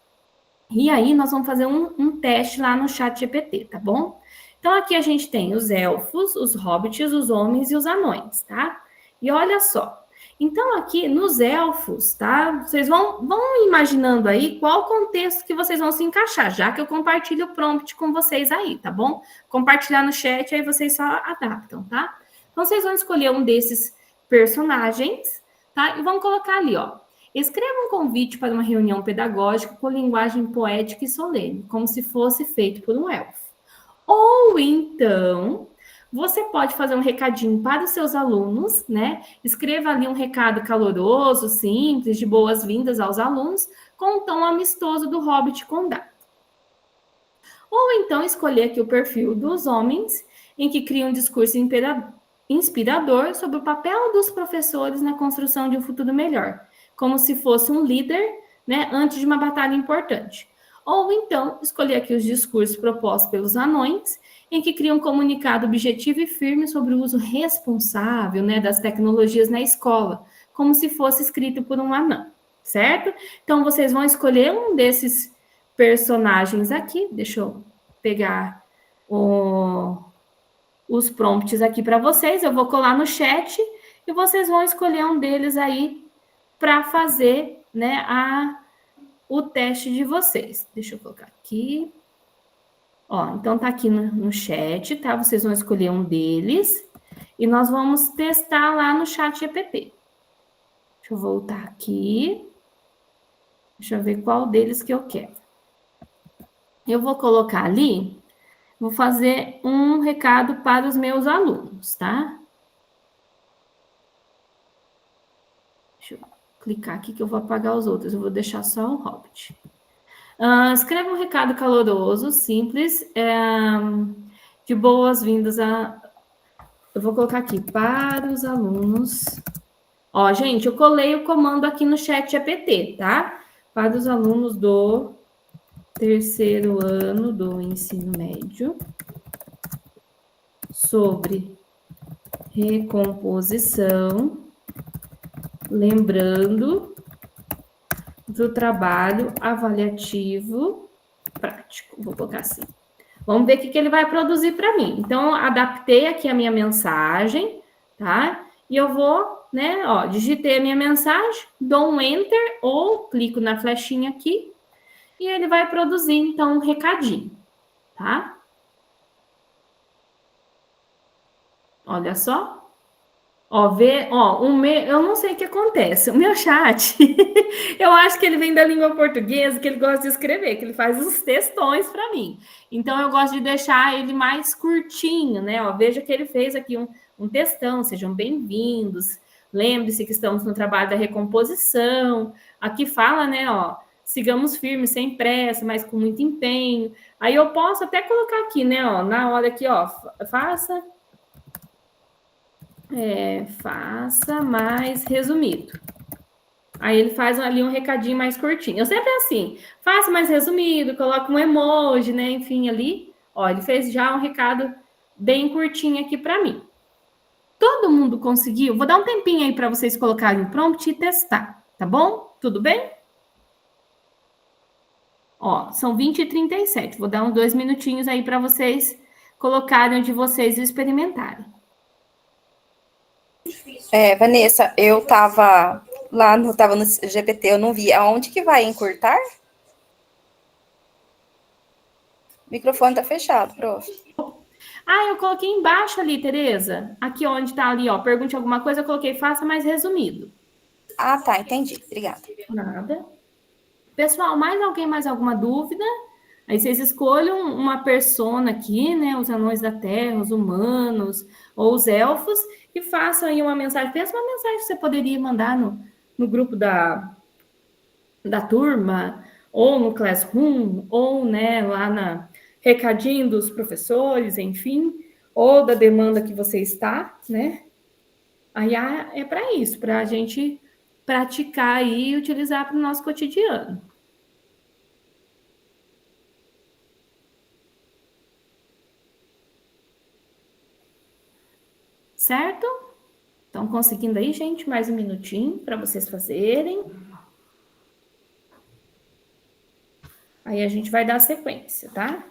Speaker 1: E aí, nós vamos fazer um teste lá no ChatGPT, tá bom? Então, aqui a gente tem os elfos, os hobbits, os homens e os anões, tá? E olha só. Então, aqui nos elfos, tá? Vocês vão imaginando aí qual o contexto que vocês vão se encaixar, já que eu compartilho o prompt com vocês aí, tá bom? Compartilhar no chat, aí vocês só adaptam, tá? Então, vocês vão escolher um desses personagens, tá? E vão colocar ali, ó. Escreva um convite para uma reunião pedagógica com linguagem poética e solene, como se fosse feito por um elfo. Ou então, você pode fazer um recadinho para os seus alunos, né? Escreva ali um recado caloroso, simples, de boas-vindas aos alunos, com um tom amistoso do Hobbit Condado. Ou então, escolher aqui o perfil dos homens, em que cria um discurso inspirador sobre o papel dos professores na construção de um futuro melhor, como se fosse um líder, né, antes de uma batalha importante. Ou então, escolher aqui os discursos propostos pelos anões, em que cria um comunicado objetivo e firme sobre o uso responsável, né, das tecnologias na escola, como se fosse escrito por um anão, certo? Então, vocês vão escolher um desses personagens aqui. Deixa eu pegar os prompts aqui para vocês. Eu vou colar no chat e vocês vão escolher um deles aí para fazer, né, o teste de vocês. Deixa eu colocar aqui. Ó, então tá aqui no chat, tá? Vocês vão escolher um deles e nós vamos testar lá no ChatGPT. Deixa eu voltar aqui. Deixa eu ver qual deles que eu quero. Eu vou colocar ali, vou fazer um recado para os meus alunos, tá? Deixa eu clicar aqui que eu vou apagar os outros. Eu vou deixar só o Hobbit. Escreva um recado caloroso, simples, de boas-vindas a... Eu vou colocar aqui, para os alunos... Ó, gente, eu colei o comando aqui no ChatGPT, tá? Para os alunos do terceiro ano do ensino médio, sobre recomposição, lembrando do trabalho avaliativo prático. Vou colocar assim. Vamos ver o que ele vai produzir para mim. Então, adaptei aqui a minha mensagem, tá? E eu vou, né, ó, digitei a minha mensagem, dou um Enter ou clico na flechinha aqui e ele vai produzir, então, um recadinho, tá? Olha só. Ó, eu não sei o que acontece. O meu chat, eu acho que ele vem da língua portuguesa, que ele gosta de escrever, que ele faz os textões para mim. Então, eu gosto de deixar ele mais curtinho, né? Ó, veja que ele fez aqui um textão. Sejam bem-vindos. Lembre-se que estamos no trabalho da recomposição. Aqui fala, né? Ó, sigamos firmes, sem pressa, mas com muito empenho. Aí eu posso até colocar aqui, né? Ó, na hora aqui, ó, faça mais resumido. Aí ele faz ali um recadinho mais curtinho. Eu sempre assim, faça mais resumido, coloca um emoji, né? Enfim, ali. Ó, ele fez já um recado bem curtinho aqui para mim. Todo mundo conseguiu? Vou dar um tempinho aí para vocês colocarem o prompt e testar, tá bom? Tudo bem? Ó, são 20h37. Vou dar uns 2 minutinhos aí para vocês colocarem o de vocês e experimentarem.
Speaker 6: Vanessa, eu tava tava no GPT, eu não vi. Aonde que vai encurtar? O microfone tá fechado, prof.
Speaker 1: Eu coloquei embaixo ali, Tereza. Aqui onde tá ali, ó. Pergunte alguma coisa, eu coloquei faça mais resumido.
Speaker 6: Ah, tá, entendi. Obrigada.
Speaker 1: Nada. Pessoal, mais alguma dúvida? Aí vocês escolham uma persona aqui, né? Os anões da Terra, os humanos ou os elfos, e façam aí uma mensagem. Pensa uma mensagem que você poderia mandar no grupo da turma, ou no Classroom, ou, né, lá na recadinho dos professores, enfim, ou da demanda que você está, né? Aí é para isso, para a gente praticar aí e utilizar para o nosso cotidiano. Certo? Estão conseguindo aí, gente? Mais um minutinho para vocês fazerem. Aí a gente vai dar sequência, tá?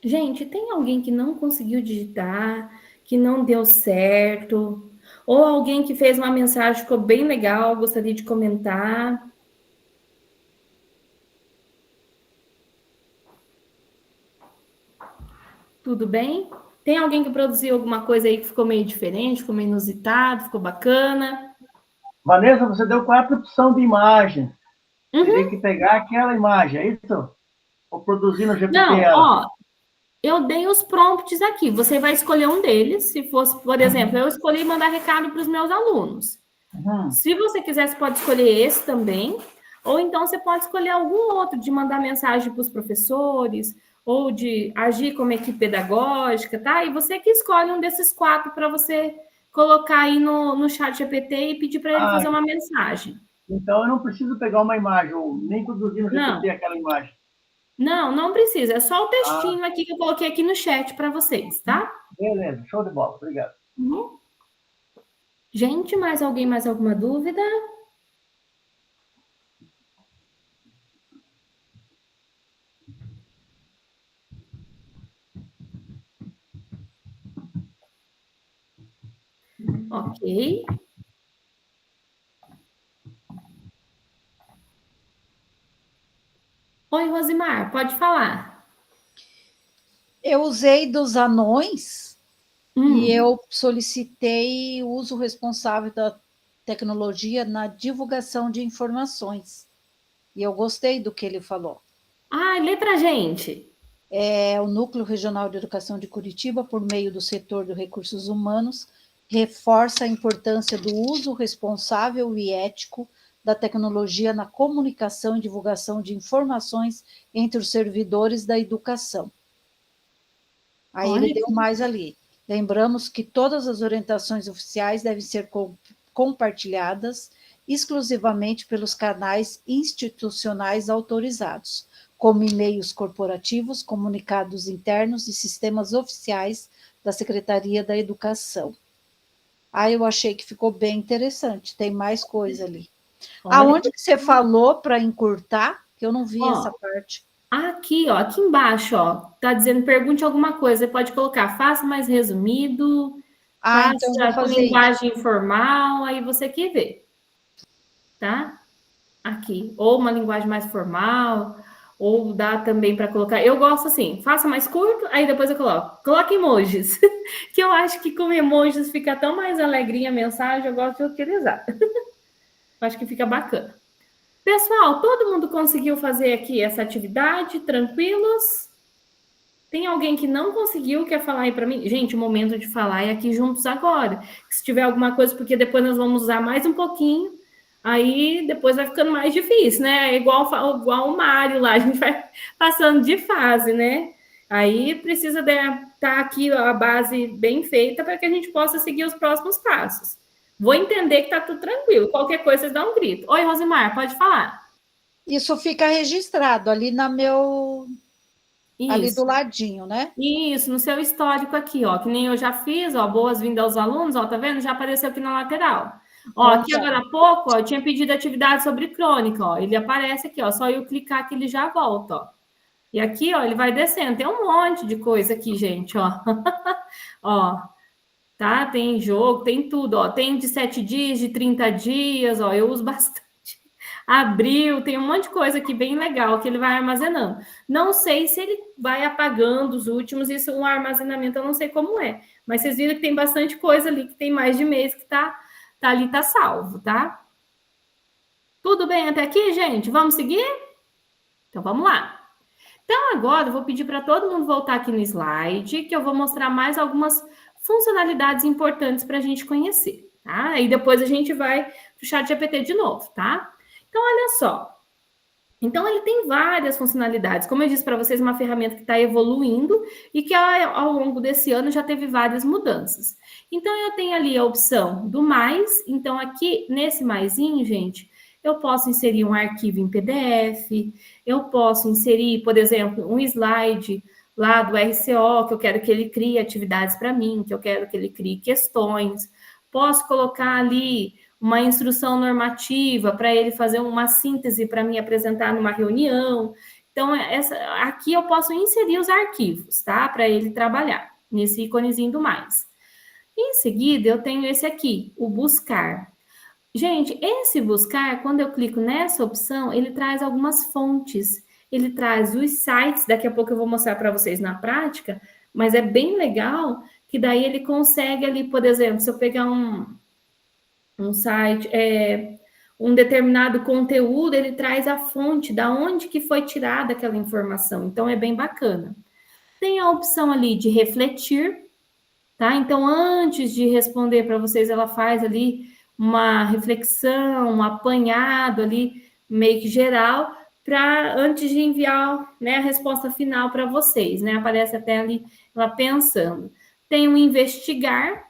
Speaker 1: Gente, tem alguém que não conseguiu digitar, que não deu certo, ou alguém que fez uma mensagem que ficou bem legal, gostaria de comentar? Tudo bem? Tem alguém que produziu alguma coisa aí que ficou meio diferente, ficou meio inusitado, ficou bacana?
Speaker 4: Vanessa, você deu 4 opções de imagens. Teria que pegar aquela imagem, é isso? Ou produzir no GPT
Speaker 1: Não,
Speaker 4: ela?
Speaker 1: ó, eu dei os prompts aqui. Você vai escolher um deles. Se fosse, por exemplo, eu escolhi mandar recado para os meus alunos. Se você quiser, você pode escolher esse também. Ou então você pode escolher algum outro, de mandar mensagem para os professores, ou de agir como equipe pedagógica, tá? E você que escolhe um desses 4 para você colocar aí no chat GPT e pedir para ele fazer uma mensagem.
Speaker 4: Então eu não preciso pegar uma imagem, ou nem produzir no GPT aquela imagem.
Speaker 1: Não precisa. É só o textinho aqui que eu coloquei aqui no chat para vocês, tá?
Speaker 4: Beleza, show de bola. Obrigado.
Speaker 1: Gente, mais alguma dúvida? Ok. Oi, Rosimar, pode falar.
Speaker 10: Eu usei dos anões e eu solicitei o uso responsável da tecnologia na divulgação de informações. E eu gostei do que ele falou.
Speaker 1: Lê pra gente.
Speaker 10: O Núcleo Regional de Educação de Curitiba, por meio do setor de recursos humanos, reforça a importância do uso responsável e ético da tecnologia na comunicação e divulgação de informações entre os servidores da educação. Aí ele deu mais ali. Lembramos que todas as orientações oficiais devem ser compartilhadas exclusivamente pelos canais institucionais autorizados, como e-mails corporativos, comunicados internos e sistemas oficiais da Secretaria da Educação. Eu achei que ficou bem interessante, tem mais coisa ali. Aonde que você falou para encurtar? Que eu não vi essa parte.
Speaker 1: Aqui, ó, aqui embaixo, ó, tá dizendo pergunte alguma coisa. Você pode colocar, faça mais resumido,
Speaker 10: Então eu vou
Speaker 1: faça com
Speaker 10: fazer isso.
Speaker 1: linguagem informal, aí você que vê, tá? Aqui. Ou uma linguagem mais formal, ou dá também para colocar. Eu gosto assim, faça mais curto, aí depois eu coloco emojis, que eu acho que com emojis fica tão mais alegrinha a mensagem, eu gosto de utilizar. Acho que fica bacana. Pessoal, todo mundo conseguiu fazer aqui essa atividade? Tranquilos? Tem alguém que não conseguiu, quer falar aí para mim? Gente, o momento de falar é aqui juntos agora. Se tiver alguma coisa, porque depois nós vamos usar mais um pouquinho, aí depois vai ficando mais difícil, né? É igual o Mário lá, a gente vai passando de fase, né? Aí precisa estar aqui a base bem feita para que a gente possa seguir os próximos passos. Vou entender que tá tudo tranquilo. Qualquer coisa, vocês dão um grito. Oi, Rosimar, pode falar.
Speaker 10: Isso fica registrado ali ali do ladinho, né?
Speaker 1: Isso, no seu histórico aqui, ó, que nem eu já fiz, ó, boas-vindas aos alunos, ó, tá vendo? Já apareceu aqui na lateral. Ó, aqui agora há pouco, ó, eu tinha pedido atividade sobre crônica, ó, ele aparece aqui, ó, só eu clicar que ele já volta, ó. E aqui, ó, ele vai descendo, tem um monte de coisa aqui, gente, ó. Ó, tá? Tem jogo, tem tudo, ó. Tem de 7 dias, de 30 dias, ó. Eu uso bastante. Abril, tem um monte de coisa aqui bem legal que ele vai armazenando. Não sei se ele vai apagando os últimos, isso um armazenamento, eu não sei como é. Mas vocês viram que tem bastante coisa ali, que tem mais de mês que tá ali, tá salvo, tá? Tudo bem até aqui, gente? Vamos seguir? Então, vamos lá. Então, agora eu vou pedir para todo mundo voltar aqui no slide, que eu vou mostrar mais algumas funcionalidades importantes para a gente conhecer, tá? E depois a gente vai para o ChatGPT de novo, tá? Então, olha só. Então, ele tem várias funcionalidades. Como eu disse para vocês, uma ferramenta que está evoluindo e que ao longo desse ano já teve várias mudanças. Então, eu tenho ali a opção do mais. Então, aqui nesse maisinho, gente, eu posso inserir um arquivo em PDF, eu posso inserir, por exemplo, um slide lá do RCO, que eu quero que ele crie atividades para mim, que eu quero que ele crie questões. Posso colocar ali uma instrução normativa para ele fazer uma síntese para me apresentar numa reunião. Então, aqui eu posso inserir os arquivos, tá? Para ele trabalhar, nesse íconezinho do mais. Em seguida, eu tenho esse aqui, o buscar. Gente, esse buscar, quando eu clico nessa opção, ele traz algumas fontes. Ele traz os sites, daqui a pouco eu vou mostrar para vocês na prática, mas é bem legal que daí ele consegue ali, por exemplo, se eu pegar um site, um determinado conteúdo, ele traz a fonte, da onde que foi tirada aquela informação. Então, é bem bacana. Tem a opção ali de refletir, tá? Então, antes de responder para vocês, ela faz ali uma reflexão, um apanhado ali, meio que geral, para antes de enviar, né, a resposta final para vocês, né? Aparece até ali ela pensando. Tem o investigar,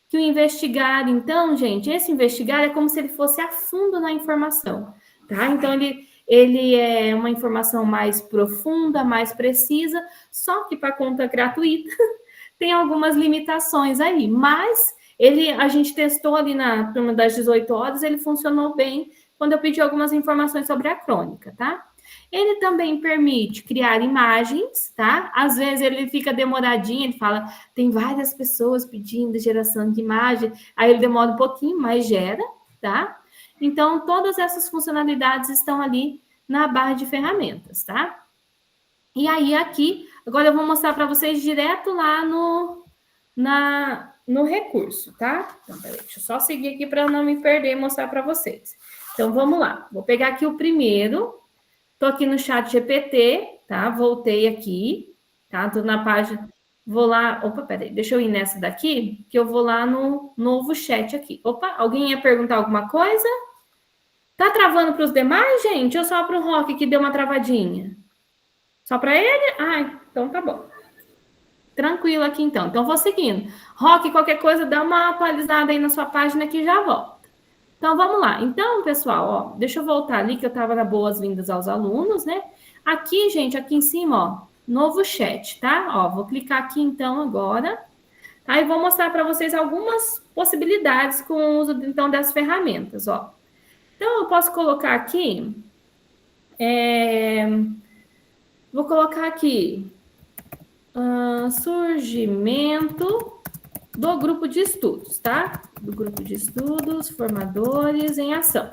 Speaker 1: que o investigar, então, gente, esse investigar é como se ele fosse a fundo na informação, tá? Então, ele é uma informação mais profunda, mais precisa, só que para conta gratuita tem algumas limitações aí, mas a gente testou ali na turma das 18 horas, ele funcionou bem quando eu pedi algumas informações sobre a crônica, tá? Ele também permite criar imagens, tá? Às vezes ele fica demoradinho, ele fala, tem várias pessoas pedindo geração de imagem, aí ele demora um pouquinho, mas gera, tá? Então, todas essas funcionalidades estão ali na barra de ferramentas, tá? E aí, aqui, agora eu vou mostrar para vocês direto lá no recurso, tá? Então, peraí, deixa eu só seguir aqui para não me perder e mostrar para vocês. Então, vamos lá. Vou pegar aqui o primeiro. Estou aqui no ChatGPT, tá? Voltei aqui, tá? Estou na página. Vou lá. Opa, peraí, deixa eu ir nessa daqui, que eu vou lá no novo chat aqui. Opa, alguém ia perguntar alguma coisa? Tá travando para os demais, gente? Ou só para o Rock que deu uma travadinha? Só para ele? Ah, então tá bom. Tranquilo aqui, então. Então, vou seguindo. Rock, qualquer coisa, dá uma atualizada aí na sua página que já volta. Então, vamos lá. Então, pessoal, ó, deixa eu voltar ali, que eu estava na boas-vindas aos alunos, né? Aqui, gente, aqui em cima, ó, novo chat, tá? Ó, vou clicar aqui, então, agora. Aí, vou mostrar para vocês algumas possibilidades com o uso, então, das ferramentas, ó. Então, eu posso colocar aqui... Vou colocar aqui, surgimento do grupo de estudos, tá? Do grupo de estudos, formadores em ação.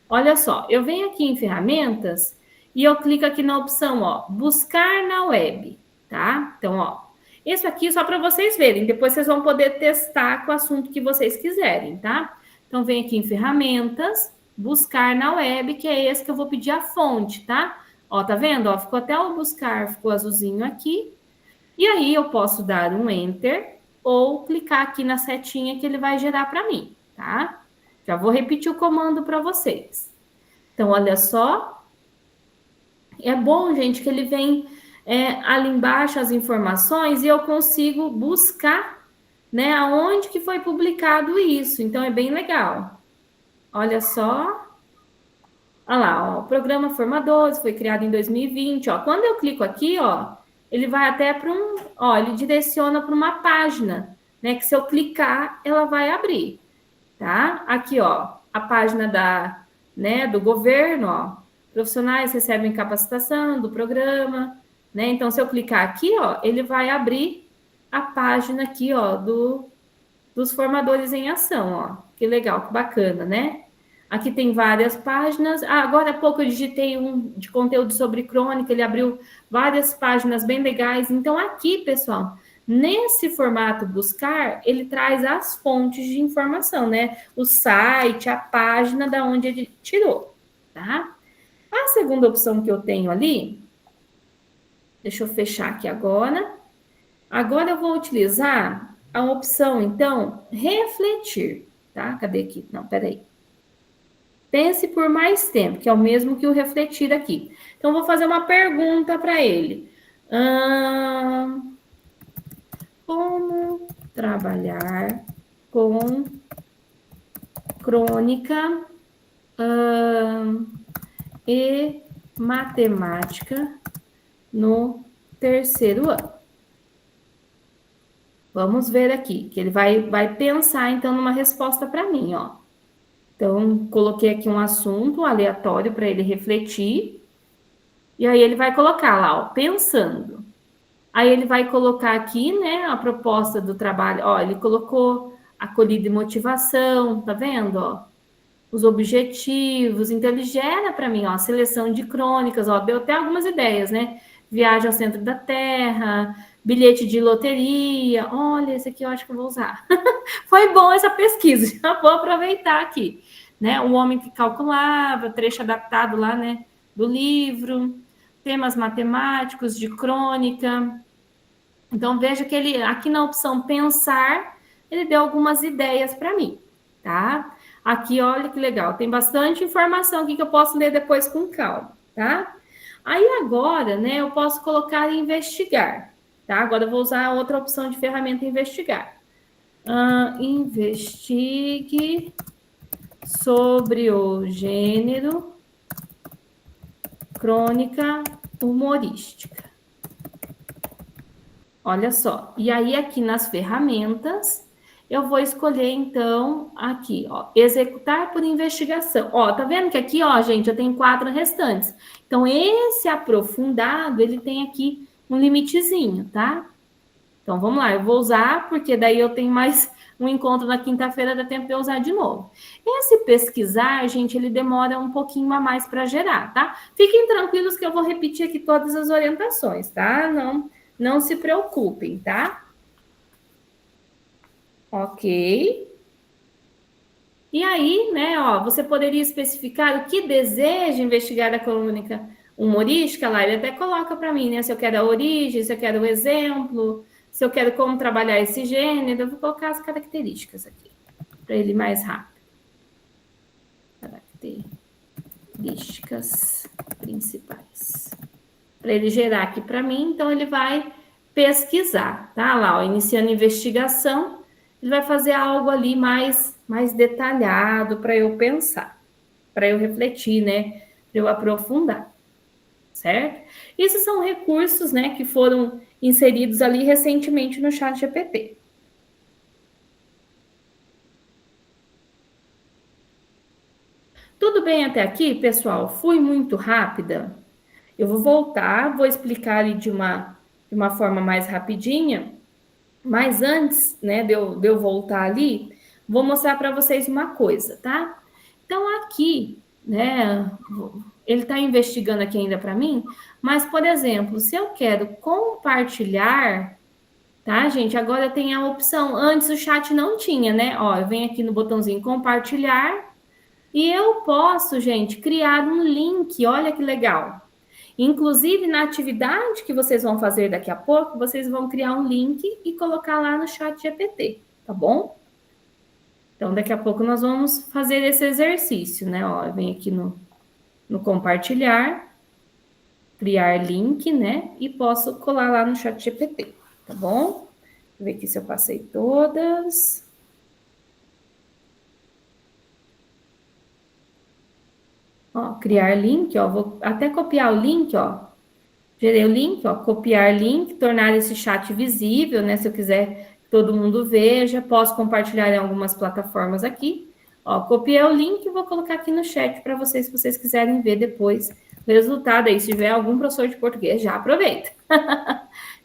Speaker 1: Olha só, eu venho aqui em ferramentas e eu clico aqui na opção, ó, buscar na web, tá? Então, ó, isso aqui é só para vocês verem, depois vocês vão poder testar com o assunto que vocês quiserem, tá? Então, vem aqui em ferramentas, buscar na web, que é esse que eu vou pedir a fonte, tá? Ó, tá vendo? Ó, ficou até o buscar, ficou azulzinho aqui. E aí eu posso dar um enter ou clicar aqui na setinha que ele vai gerar para mim, tá? Já vou repetir o comando para vocês. Então, olha só. É bom, gente, que ele vem ali embaixo as informações e eu consigo buscar, né, aonde que foi publicado isso. Então, é bem legal. Olha só. Olha lá, ó, o programa Formadores foi criado em 2020. Ó, quando eu clico aqui, ó, ele vai até para ele direciona para uma página, né, que se eu clicar, ela vai abrir, tá? Aqui, ó, a página do governo, ó, profissionais recebem capacitação do programa, né? Então, se eu clicar aqui, ó, ele vai abrir a página aqui, ó, dos formadores em ação, ó. Que legal, que bacana, né? Aqui tem várias páginas. Agora há pouco eu digitei um de conteúdo sobre crônica, ele abriu várias páginas bem legais. Então, aqui, pessoal, nesse formato buscar, ele traz as fontes de informação, né? O site, a página da onde ele tirou, tá? A segunda opção que eu tenho ali, deixa eu fechar aqui agora. Agora eu vou utilizar a opção, então, refletir, tá? Cadê aqui? Não, peraí. Pense por mais tempo, que é o mesmo que o refletir aqui. Então, vou fazer uma pergunta para ele. Como trabalhar com crônica e matemática no terceiro ano? Vamos ver aqui, que ele vai pensar, então, numa resposta para mim, ó. Então, coloquei aqui um assunto aleatório para ele refletir. E aí, ele vai colocar lá, ó, pensando. Aí, ele vai colocar aqui, né, a proposta do trabalho. Ó, ele colocou acolhida e motivação, tá vendo, ó? Os objetivos. Então, ele gera para mim, ó, seleção de crônicas, ó, deu até algumas ideias, né? Viagem ao centro da Terra, bilhete de loteria. Olha, esse aqui eu acho que eu vou usar. Foi bom essa pesquisa, já vou aproveitar aqui, né? O homem que calculava, trecho adaptado lá, né, do livro, temas matemáticos de crônica. Então, veja que ele, aqui na opção pensar, ele deu algumas ideias para mim, tá? Aqui, olha que legal, tem bastante informação aqui que eu posso ler depois com calma, tá? Aí, agora, né, eu posso colocar investigar, tá? Agora eu vou usar a outra opção de ferramenta investigar. Investigue sobre o gênero crônica humorística. Olha só. E aí, aqui nas ferramentas, eu vou escolher, então, aqui, ó, executar por investigação. Ó, tá vendo que aqui, ó, gente, eu tenho 4 restantes. Então, esse aprofundado, ele tem aqui um limitezinho, tá? Então, vamos lá, eu vou usar, porque daí eu tenho mais um encontro na quinta-feira, dá tempo de eu usar de novo. Esse pesquisar, gente, ele demora um pouquinho a mais para gerar, tá? Fiquem tranquilos que eu vou repetir aqui todas as orientações, tá? Não se preocupem, tá? Ok. E aí, né, ó, você poderia especificar o que deseja investigar da crônica humorística lá, ele até coloca para mim, né, se eu quero a origem, se eu quero o exemplo, se eu quero como trabalhar esse gênero, eu vou colocar as características aqui, para ele ir mais rápido. Características principais. Para ele gerar aqui para mim, então ele vai pesquisar, tá? Lá, ó, iniciando investigação, ele vai fazer algo ali mais detalhado para eu pensar, para eu refletir, né? Para eu aprofundar, certo? Esses são recursos, né, que foram inseridos ali recentemente no ChatGPT. Tudo bem até aqui, pessoal? Fui muito rápida? Eu vou voltar, vou explicar ali de uma forma mais rapidinha, mas antes, né, de eu voltar ali, vou mostrar para vocês uma coisa, tá? Então, aqui, né, ele está investigando aqui ainda para mim, mas, por exemplo, se eu quero compartilhar, tá, gente? Agora tem a opção, antes o chat não tinha, né? Ó, eu venho aqui no botãozinho compartilhar e eu posso, gente, criar um link, olha que legal. Inclusive, na atividade que vocês vão fazer daqui a pouco, vocês vão criar um link e colocar lá no chat GPT, tá bom? Então, daqui a pouco nós vamos fazer esse exercício, né? Ó, eu venho aqui no compartilhar, criar link, né? E posso colar lá no chat GPT, tá bom? Vou ver aqui se eu passei todas. Ó, criar link, ó, vou até copiar o link, ó. Gerei o link, ó, copiar link, tornar esse chat visível, né? Se eu quiser que todo mundo veja, posso compartilhar em algumas plataformas aqui. Ó, copiei o link e vou colocar aqui no chat para vocês, se vocês quiserem ver depois o resultado aí. Se tiver algum professor de português, já aproveita.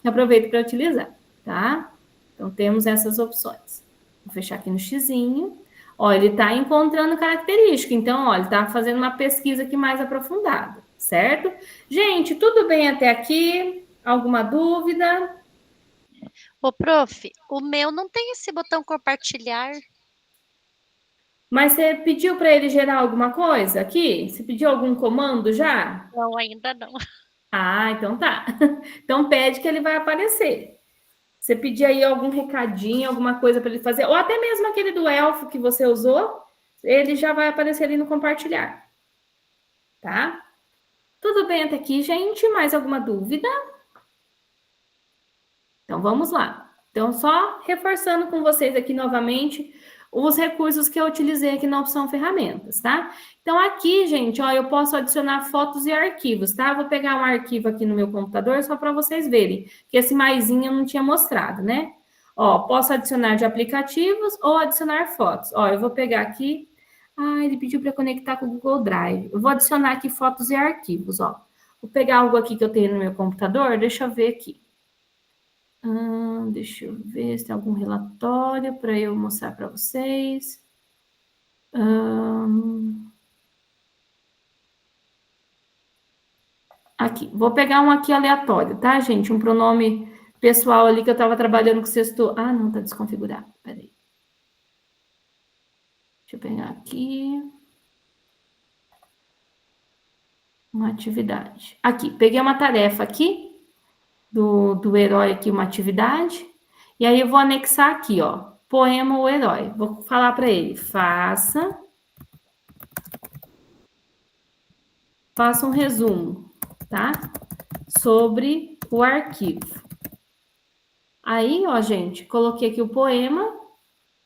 Speaker 1: Já aproveita para utilizar, tá? Então, temos essas opções. Vou fechar aqui no xizinho. Ó, ele está encontrando característica, então, ó, ele está fazendo uma pesquisa aqui mais aprofundada, certo? Gente, tudo bem até aqui? Alguma dúvida?
Speaker 3: Ô, prof, o meu não tem esse botão compartilhar.
Speaker 1: Mas você pediu para ele gerar alguma coisa aqui? Você pediu algum comando já?
Speaker 3: Não, ainda não.
Speaker 1: Ah, então tá. Então pede que ele vai aparecer. Você pedir aí algum recadinho, alguma coisa para ele fazer, ou até mesmo aquele do elfo que você usou, ele já vai aparecer ali no compartilhar. Tá? Tudo bem até aqui, gente? Mais alguma dúvida? Então, vamos lá. Então, só reforçando com vocês aqui novamente os recursos que eu utilizei aqui na opção ferramentas, tá? Então, aqui, gente, ó, eu posso adicionar fotos e arquivos, tá? Vou pegar um arquivo aqui no meu computador só para vocês verem, que esse maisinho eu não tinha mostrado, né? Ó, posso adicionar de aplicativos ou adicionar fotos. Ó, eu vou pegar aqui. Ah, ele pediu para conectar com o Google Drive. Eu vou adicionar aqui fotos e arquivos, ó. Vou pegar algo aqui que eu tenho no meu computador, deixa eu ver aqui. Deixa eu ver se tem algum relatório para eu mostrar para vocês. Aqui, vou pegar um aqui aleatório, tá, gente? Um pronome pessoal ali que eu estava trabalhando com o sexto. Ah, não, tá desconfigurado. Peraí. Deixa eu pegar aqui. Uma atividade. Aqui, peguei uma tarefa aqui. Do herói aqui, uma atividade. E aí eu vou anexar aqui, ó. Poema o herói. Vou falar para ele. Faça um resumo, tá? Sobre o arquivo. Aí, ó, gente, coloquei aqui o poema.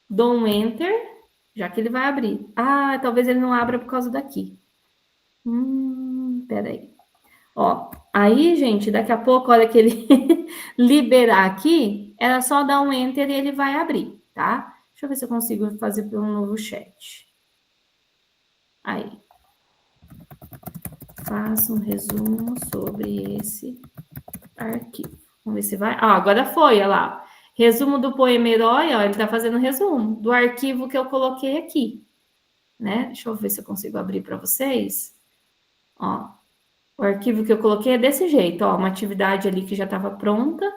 Speaker 1: Dou um enter, já que ele vai abrir. Ah, talvez ele não abra por causa daqui. Peraí. Ó, aí, gente, daqui a pouco, olha que ele liberar aqui, era só dar um enter e ele vai abrir, tá? Deixa eu ver se eu consigo fazer para um novo chat. Aí. Faça um resumo sobre esse arquivo. Vamos ver se vai. Ah, agora foi, olha lá. Resumo do poema herói, ó, ele tá fazendo resumo do arquivo que eu coloquei aqui, né? Deixa eu ver se eu consigo abrir para vocês. Ó. O arquivo que eu coloquei é desse jeito, ó, uma atividade ali que já estava pronta,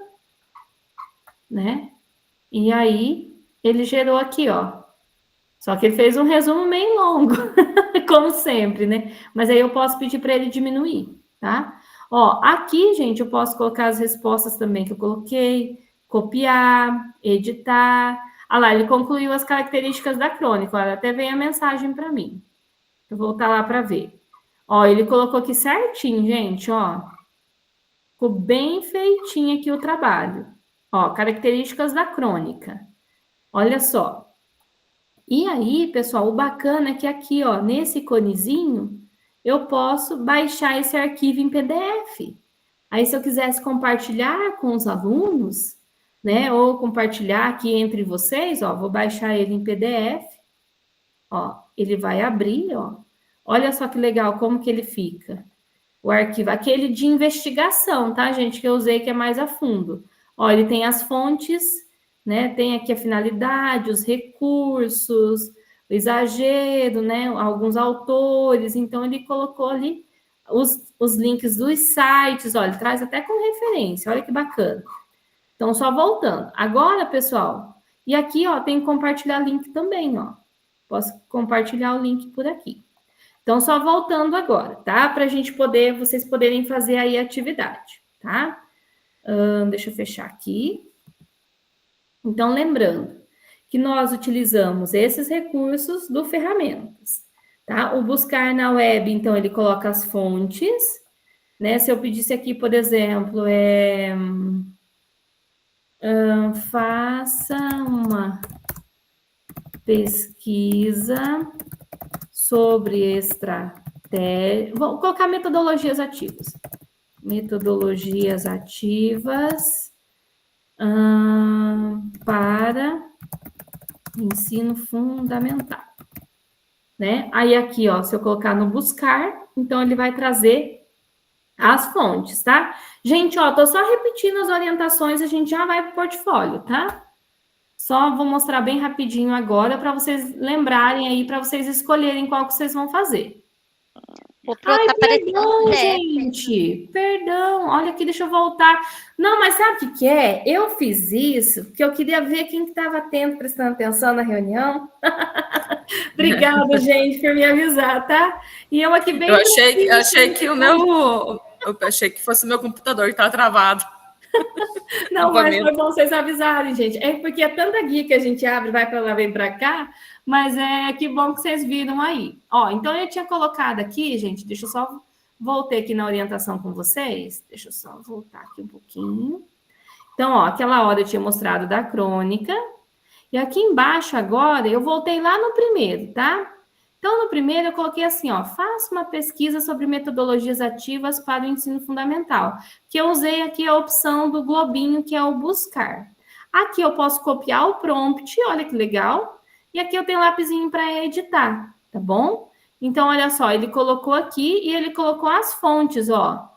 Speaker 1: né? E aí, ele gerou aqui, ó. Só que ele fez um resumo meio longo, como sempre, né? Mas aí eu posso pedir para ele diminuir, tá? Ó, aqui, gente, eu posso colocar as respostas também que eu coloquei, copiar, editar. Ah lá, ele concluiu as características da crônica, olha, até veio a mensagem para mim. Eu vou voltar lá para ver. Ó, ele colocou aqui certinho, gente, ó. Ficou bem feitinho aqui o trabalho. Ó, características da crônica. Olha só. E aí, pessoal, o bacana é que aqui, ó, nesse iconezinho, eu posso baixar esse arquivo em PDF. Aí, se eu quisesse compartilhar com os alunos, né, ou compartilhar aqui entre vocês, ó, vou baixar ele em PDF. Ó, ele vai abrir, ó. Olha só que legal como que ele fica. o arquivo, aquele de investigação, tá, gente, que eu usei que é mais a fundo. Ó, ele tem as fontes, né, tem aqui a finalidade, os recursos, o exagero, né, alguns autores, então ele colocou ali os links dos sites, olha, ele traz até com referência, olha que bacana. Então, só voltando. Agora, pessoal, e aqui, ó, tem compartilhar link também, ó. Posso compartilhar o link por aqui. Então, só voltando agora, tá? Para a gente poder, vocês poderem fazer aí a atividade, tá? Deixa eu fechar aqui. Então, lembrando que nós utilizamos esses recursos do ferramentas, tá? O buscar na web, então, ele coloca as fontes, né? Se eu pedisse aqui, por exemplo, faça uma pesquisa sobre estratégia. Vou colocar metodologias ativas. Metodologias ativas para ensino fundamental, né? Aí aqui, ó, se eu colocar no buscar, então ele vai trazer as fontes, tá? Gente, ó, tô só repetindo as orientações, a gente já vai pro portfólio, tá? Só vou mostrar bem rapidinho agora para vocês lembrarem aí, para vocês escolherem qual que vocês vão fazer. Ai, perdão, gente. Perdão. Olha aqui, deixa eu voltar. Não, mas sabe o que é? Eu fiz isso porque eu queria ver quem que estava atento, prestando atenção na reunião. Obrigada, gente, por me avisar, tá? E eu aqui bem...
Speaker 11: Eu achei que eu achei que fosse o meu computador que estava travado.
Speaker 1: Não, mas foi bom vocês avisarem, gente. É porque é tanta guia que a gente abre, vai para lá, vem para cá, mas que bom que vocês viram aí. Ó, então eu tinha colocado aqui, gente, deixa eu só voltei aqui na orientação com vocês. Deixa eu só voltar aqui um pouquinho. Então, ó, aquela hora eu tinha mostrado da crônica. E aqui embaixo agora, eu voltei lá no primeiro, tá? Então, no primeiro eu coloquei assim, ó, faça uma pesquisa sobre metodologias ativas para o ensino fundamental, que eu usei aqui a opção do globinho, que é o buscar. Aqui eu posso copiar o prompt, olha que legal, e aqui eu tenho um lapisinho para editar, tá bom? Então, olha só, ele colocou aqui e ele colocou as fontes, ó.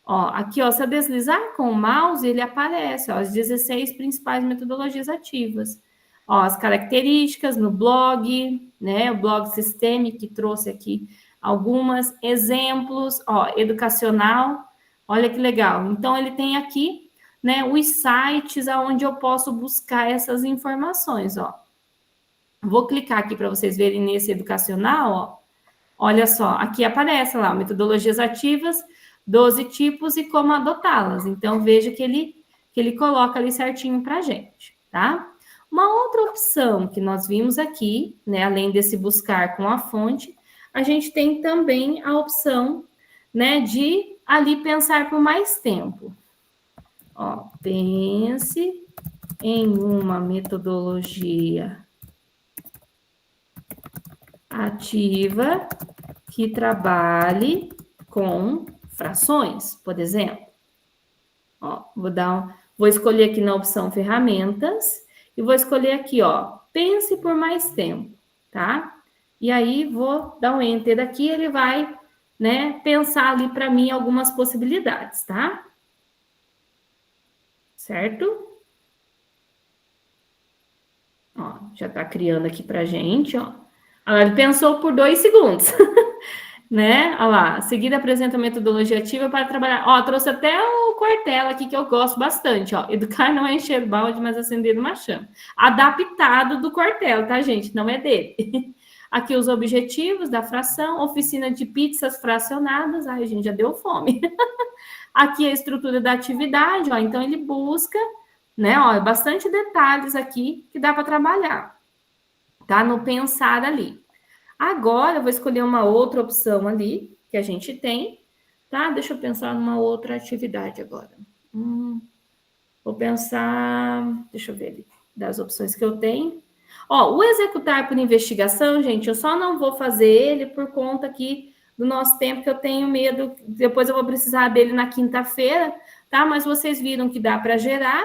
Speaker 1: Ó, aqui, ó, se eu deslizar com o mouse, ele aparece, ó, as 16 principais metodologias ativas. Ó, as características no blog, né? O blog Systemic que trouxe aqui algumas exemplos, ó, educacional. Olha que legal. Então, ele tem aqui, né, os sites aonde eu posso buscar essas informações, ó. Vou clicar aqui para vocês verem nesse educacional, ó. Olha só, aqui aparece lá, metodologias ativas, 12 tipos e como adotá-las. Então, veja que ele coloca ali certinho para a gente, tá? Uma outra opção que nós vimos aqui, né, além desse buscar com a fonte, a gente tem também a opção, né, de ali pensar por mais tempo. Ó, pense em uma metodologia ativa que trabalhe com frações, por exemplo. Ó, vou escolher aqui na opção ferramentas e vou escolher aqui, ó, pense por mais tempo, tá? E aí vou dar um enter aqui, ele vai, né, pensar ali para mim algumas possibilidades, tá? Certo? Ó, já tá criando aqui pra gente, ó. Ele pensou por 2 segundos. Né? Olha lá, a seguida apresenta a metodologia ativa para trabalhar. Ó, trouxe até o Cortella aqui que eu gosto bastante, ó. Educar não é encher balde, mas acender uma chama. Adaptado do Cortella, tá, gente? Não é dele. Aqui os objetivos da fração, oficina de pizzas fracionadas. Ai, gente, já deu fome. Aqui a estrutura da atividade, ó. Então ele busca, né? Ó, bastante detalhes aqui que dá para trabalhar. Tá? No pensar ali. Agora, eu vou escolher uma outra opção ali, que a gente tem, tá? Deixa eu pensar numa outra atividade agora. Vou pensar... Deixa eu ver ali, das opções que eu tenho. Ó, o executar por investigação, gente, eu só não vou fazer ele por conta aqui do nosso tempo, que eu tenho medo, depois eu vou precisar dele na quinta-feira, tá? Mas vocês viram que dá para gerar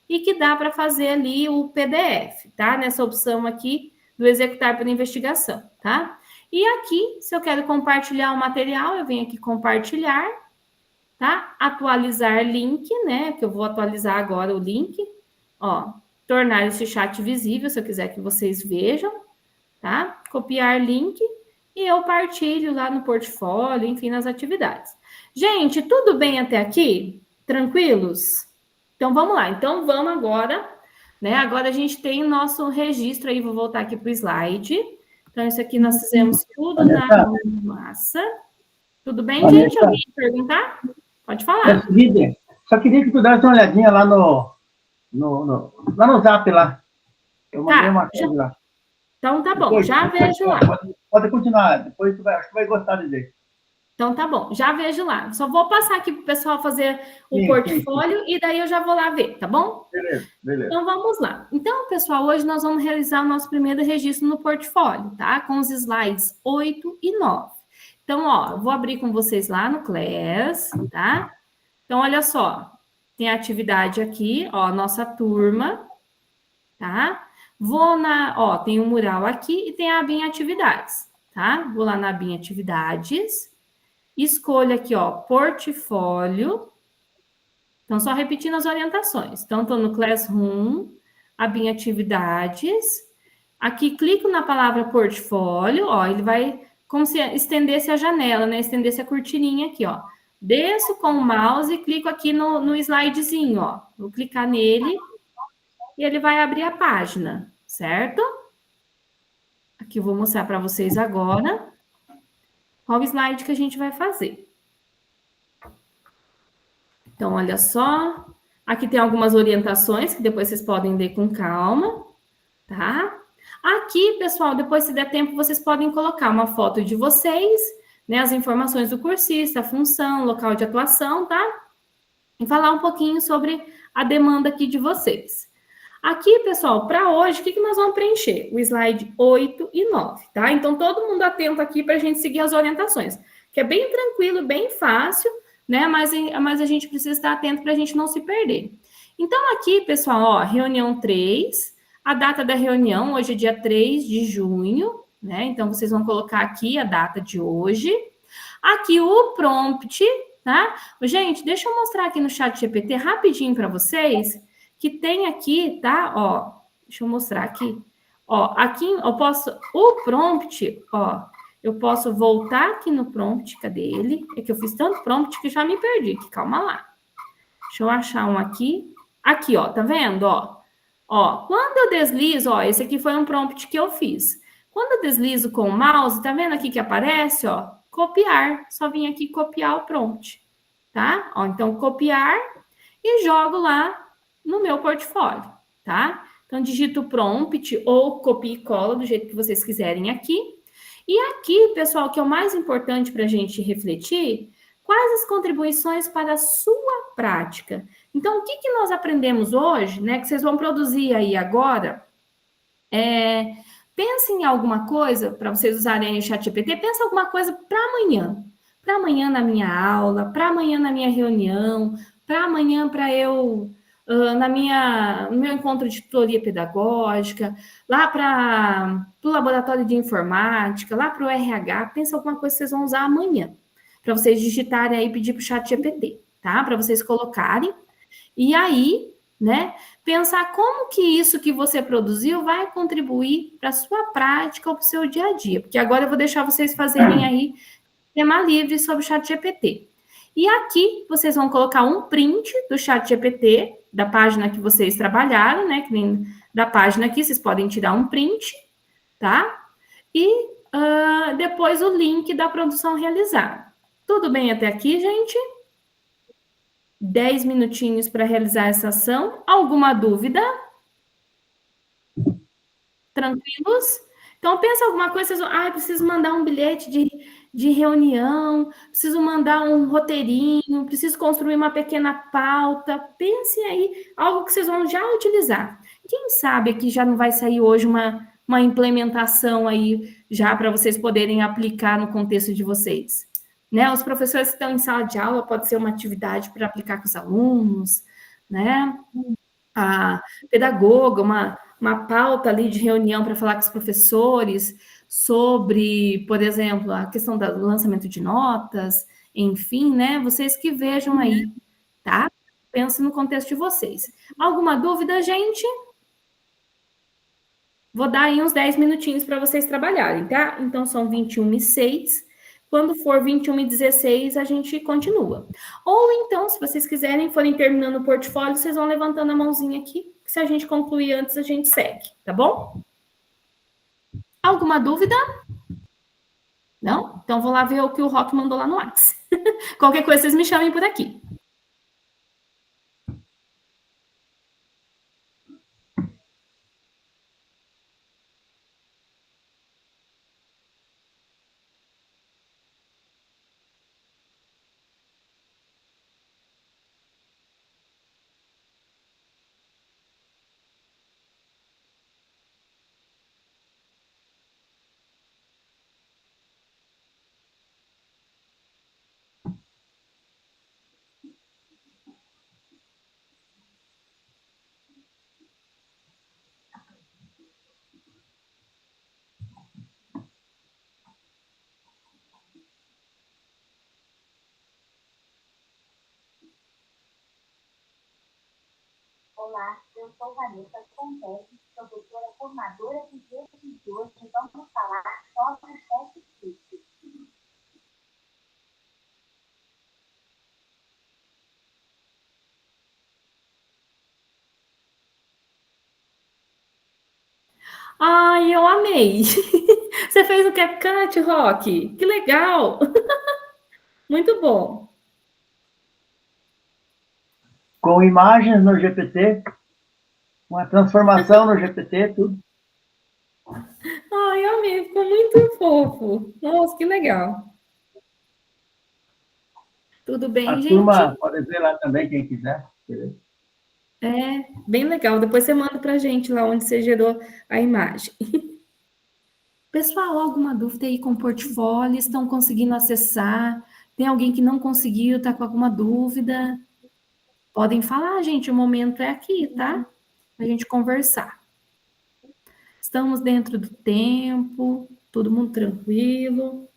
Speaker 1: e que dá para fazer ali o PDF, tá? Nessa opção aqui, do executar por investigação, tá? E aqui, se eu quero compartilhar o material, eu venho aqui compartilhar, tá? Atualizar link, né? Que eu vou atualizar agora o link. Ó, tornar esse chat visível, se eu quiser que vocês vejam, tá? Copiar link e eu partilho lá no portfólio, enfim, nas atividades. Gente, tudo bem até aqui? Tranquilos? Então, vamos lá. Então, vamos agora, né? Agora a gente tem o nosso registro aí, vou voltar aqui para o slide. Então, isso aqui nós fizemos tudo na massa. Tudo bem, gente? Alguém quer perguntar? Pode falar.
Speaker 4: Só queria que tu desse uma olhadinha lá lá no Zap lá. Eu mandei uma coisa lá.
Speaker 1: Então, tá bom. Já vejo lá.
Speaker 4: Pode continuar. Depois acho que vai gostar de ver.
Speaker 1: Então, tá bom. Já vejo lá. Só vou passar aqui para o pessoal fazer o portfólio e daí eu já vou lá ver, tá bom?
Speaker 4: Beleza.
Speaker 1: Então, vamos lá. Então, pessoal, hoje nós vamos realizar o nosso primeiro registro no portfólio, tá? Com os slides 8 e 9. Então, ó, eu vou abrir com vocês lá no Class, tá? Então, olha só. Tem a atividade aqui, ó, nossa turma, tá? Tem um mural aqui e tem a abinha atividades, tá? Vou lá na abinha atividades. Escolha aqui, ó, portfólio. Então, só repetindo as orientações. Então, estou no Classroom, abinha atividades. Aqui, clico na palavra portfólio, ó, ele vai como se estendesse a janela, né? Estendesse a cortininha aqui, ó. Desço com o mouse e clico aqui no slidezinho, ó. Vou clicar nele e ele vai abrir a página, certo? Aqui eu vou mostrar para vocês agora qual slide que a gente vai fazer. Então, olha só. Aqui tem algumas orientações que depois vocês podem ler com calma, tá? Aqui, pessoal, depois, se der tempo, vocês podem colocar uma foto de vocês, né? As informações do cursista, a função, local de atuação, tá? E falar um pouquinho sobre a demanda aqui de vocês. Aqui, pessoal, para hoje, o que nós vamos preencher? O slide 8 e 9, tá? Então, todo mundo atento aqui para a gente seguir as orientações, que é bem tranquilo, bem fácil, né? Mas a gente precisa estar atento para a gente não se perder. Então, aqui, pessoal, ó, reunião 3, a data da reunião, hoje é dia 3 de junho, né? Então, vocês vão colocar aqui a data de hoje. Aqui o prompt, tá? Gente, deixa eu mostrar aqui no chat GPT rapidinho para vocês, que tem aqui, tá? Ó, deixa eu mostrar aqui. Ó, aqui eu posso, o prompt, ó, eu posso voltar aqui no prompt, cadê ele? É que eu fiz tanto prompt que já me perdi, calma lá. Deixa eu achar um aqui. Aqui, ó, tá vendo, ó? Ó, quando eu deslizo, ó, esse aqui foi um prompt que eu fiz. Quando eu deslizo com o mouse, tá vendo aqui que aparece, ó? Copiar. Só vim aqui copiar o prompt, tá? Ó, então, copiar e jogo lá no meu portfólio, tá? Então, digito prompt ou copia e cola, do jeito que vocês quiserem aqui. E aqui, pessoal, que é o mais importante para a gente refletir, quais as contribuições para a sua prática? Então, o que nós aprendemos hoje, né, que vocês vão produzir aí agora, pensem em alguma coisa, para vocês usarem o ChatGPT, pensa alguma coisa para amanhã. Para amanhã na minha aula, para amanhã na minha reunião, para amanhã para eu... no meu encontro de tutoria pedagógica, lá para o laboratório de informática, lá para o RH, pensa alguma coisa que vocês vão usar amanhã, para vocês digitarem aí e pedir para o chat GPT, tá? Para vocês colocarem, e aí, né, pensar como que isso que você produziu vai contribuir para a sua prática ou para o seu dia a dia, porque agora eu vou deixar vocês fazerem aí tema livre sobre o chat GPT. E aqui vocês vão colocar um print do chat GPT, da página que vocês trabalharam, né? Que nem da página aqui, vocês podem tirar um print, tá? E depois o link da produção realizada. Tudo bem até aqui, gente? 10 minutinhos para realizar essa ação. Alguma dúvida? Tranquilos? Então, pensa alguma coisa, vocês vão, preciso mandar um bilhete de reunião, preciso mandar um roteirinho, preciso construir uma pequena pauta. Pensem aí, algo que vocês vão já utilizar. Quem sabe aqui já não vai sair hoje uma implementação aí, já para vocês poderem aplicar no contexto de vocês. Né? Os professores que estão em sala de aula, pode ser uma atividade para aplicar com os alunos, né? A pedagoga, uma pauta ali de reunião para falar com os professores, sobre, por exemplo, a questão do lançamento de notas, enfim, né? Vocês que vejam aí, tá? Pense no contexto de vocês. Alguma dúvida, gente? Vou dar aí uns 10 minutinhos para vocês trabalharem, tá? Então, são 21h06. Quando for 21h16, a gente continua. Ou então, se vocês quiserem, forem terminando o portfólio, vocês vão levantando a mãozinha aqui. Se a gente concluir antes, a gente segue, tá bom? Alguma dúvida? Não? Então, vou lá ver o que o Rock mandou lá no WhatsApp. Qualquer coisa, vocês me chamem por aqui.
Speaker 12: Olá, eu sou Vanessa Conteg, professora formadora de dias de hoje. Vamos falar sobre o ChatGPT.
Speaker 1: Ai, eu amei! Você fez o CapCut, Rock? Que legal! Muito bom.
Speaker 4: Com imagens no GPT, com a transformação no GPT, tudo.
Speaker 1: Ai, eu amei, ficou muito fofo. Nossa, que legal. Tudo bem,
Speaker 4: A
Speaker 1: gente?
Speaker 4: turma pode ver lá também, quem quiser.
Speaker 1: É, bem legal. Depois você manda pra gente lá onde você gerou a imagem. Pessoal, alguma dúvida aí com o portfólio? Estão conseguindo acessar? Tem alguém que não conseguiu, está com alguma dúvida? Podem falar, gente, o momento é aqui, tá? Pra gente conversar. Estamos dentro do tempo, todo mundo tranquilo.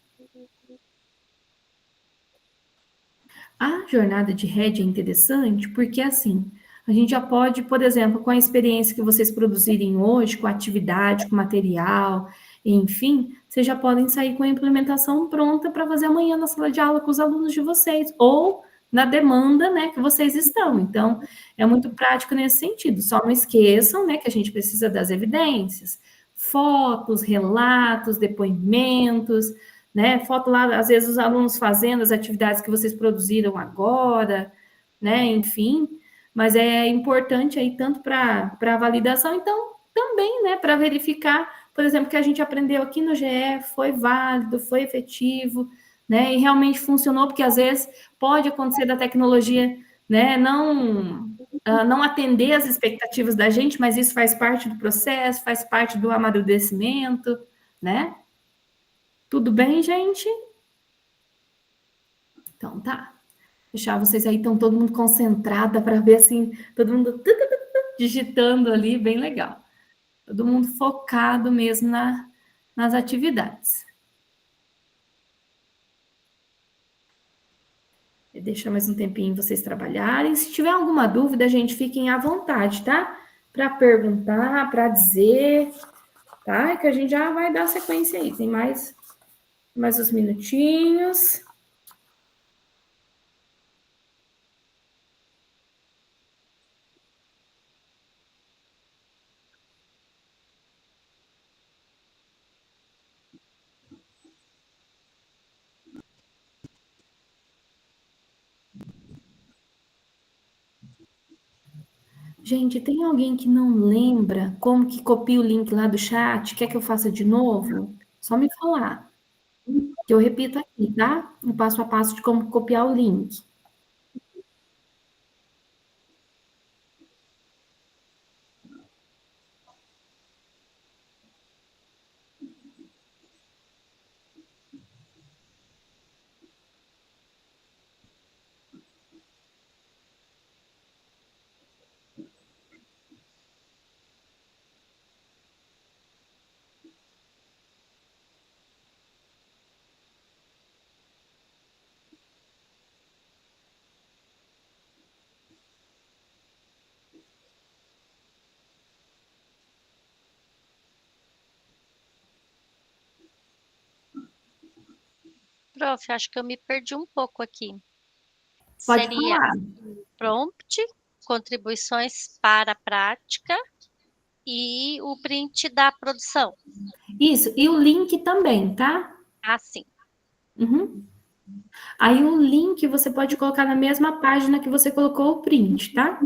Speaker 1: A jornada de rede é interessante porque, assim, a gente já pode, por exemplo, com a experiência que vocês produzirem hoje, com a atividade, com material, enfim, vocês já podem sair com a implementação pronta para fazer amanhã na sala de aula com os alunos de vocês, ou na demanda, né, que vocês estão. Então, é muito prático nesse sentido. Só não esqueçam, né, que a gente precisa das evidências, fotos, relatos, depoimentos, né? Foto lá, às vezes, os alunos fazendo as atividades que vocês produziram agora, né? Enfim, mas é importante aí tanto para a validação, então também, né, para verificar, por exemplo, que a gente aprendeu aqui no GE foi válido, foi efetivo, né? E realmente funcionou, porque às vezes pode acontecer da tecnologia, né, não atender as expectativas da gente, mas isso faz parte do processo, faz parte do amadurecimento, né? Tudo bem, gente? Então tá. Deixar vocês aí, estão todo mundo concentrada para ver assim, todo mundo digitando ali, bem legal. Todo mundo focado mesmo nas atividades. Deixa mais um tempinho vocês trabalharem. Se tiver alguma dúvida, gente, fiquem à vontade, tá? Para perguntar, para dizer, tá? Que a gente já vai dar sequência aí. Tem mais uns minutinhos. Gente, tem alguém que não lembra como que copia o link lá do chat? Quer que eu faça de novo? Só me falar, que eu repito aqui, tá? O passo a passo de como copiar o link.
Speaker 3: Prof, acho que eu me perdi um pouco aqui.
Speaker 1: Pode
Speaker 3: Seria
Speaker 1: falar.
Speaker 3: prompt, contribuições para a prática e o print da produção.
Speaker 1: Isso, e o link também, tá?
Speaker 3: Ah, sim.
Speaker 1: Uhum. Aí o link você pode colocar na mesma página que você colocou o print, tá?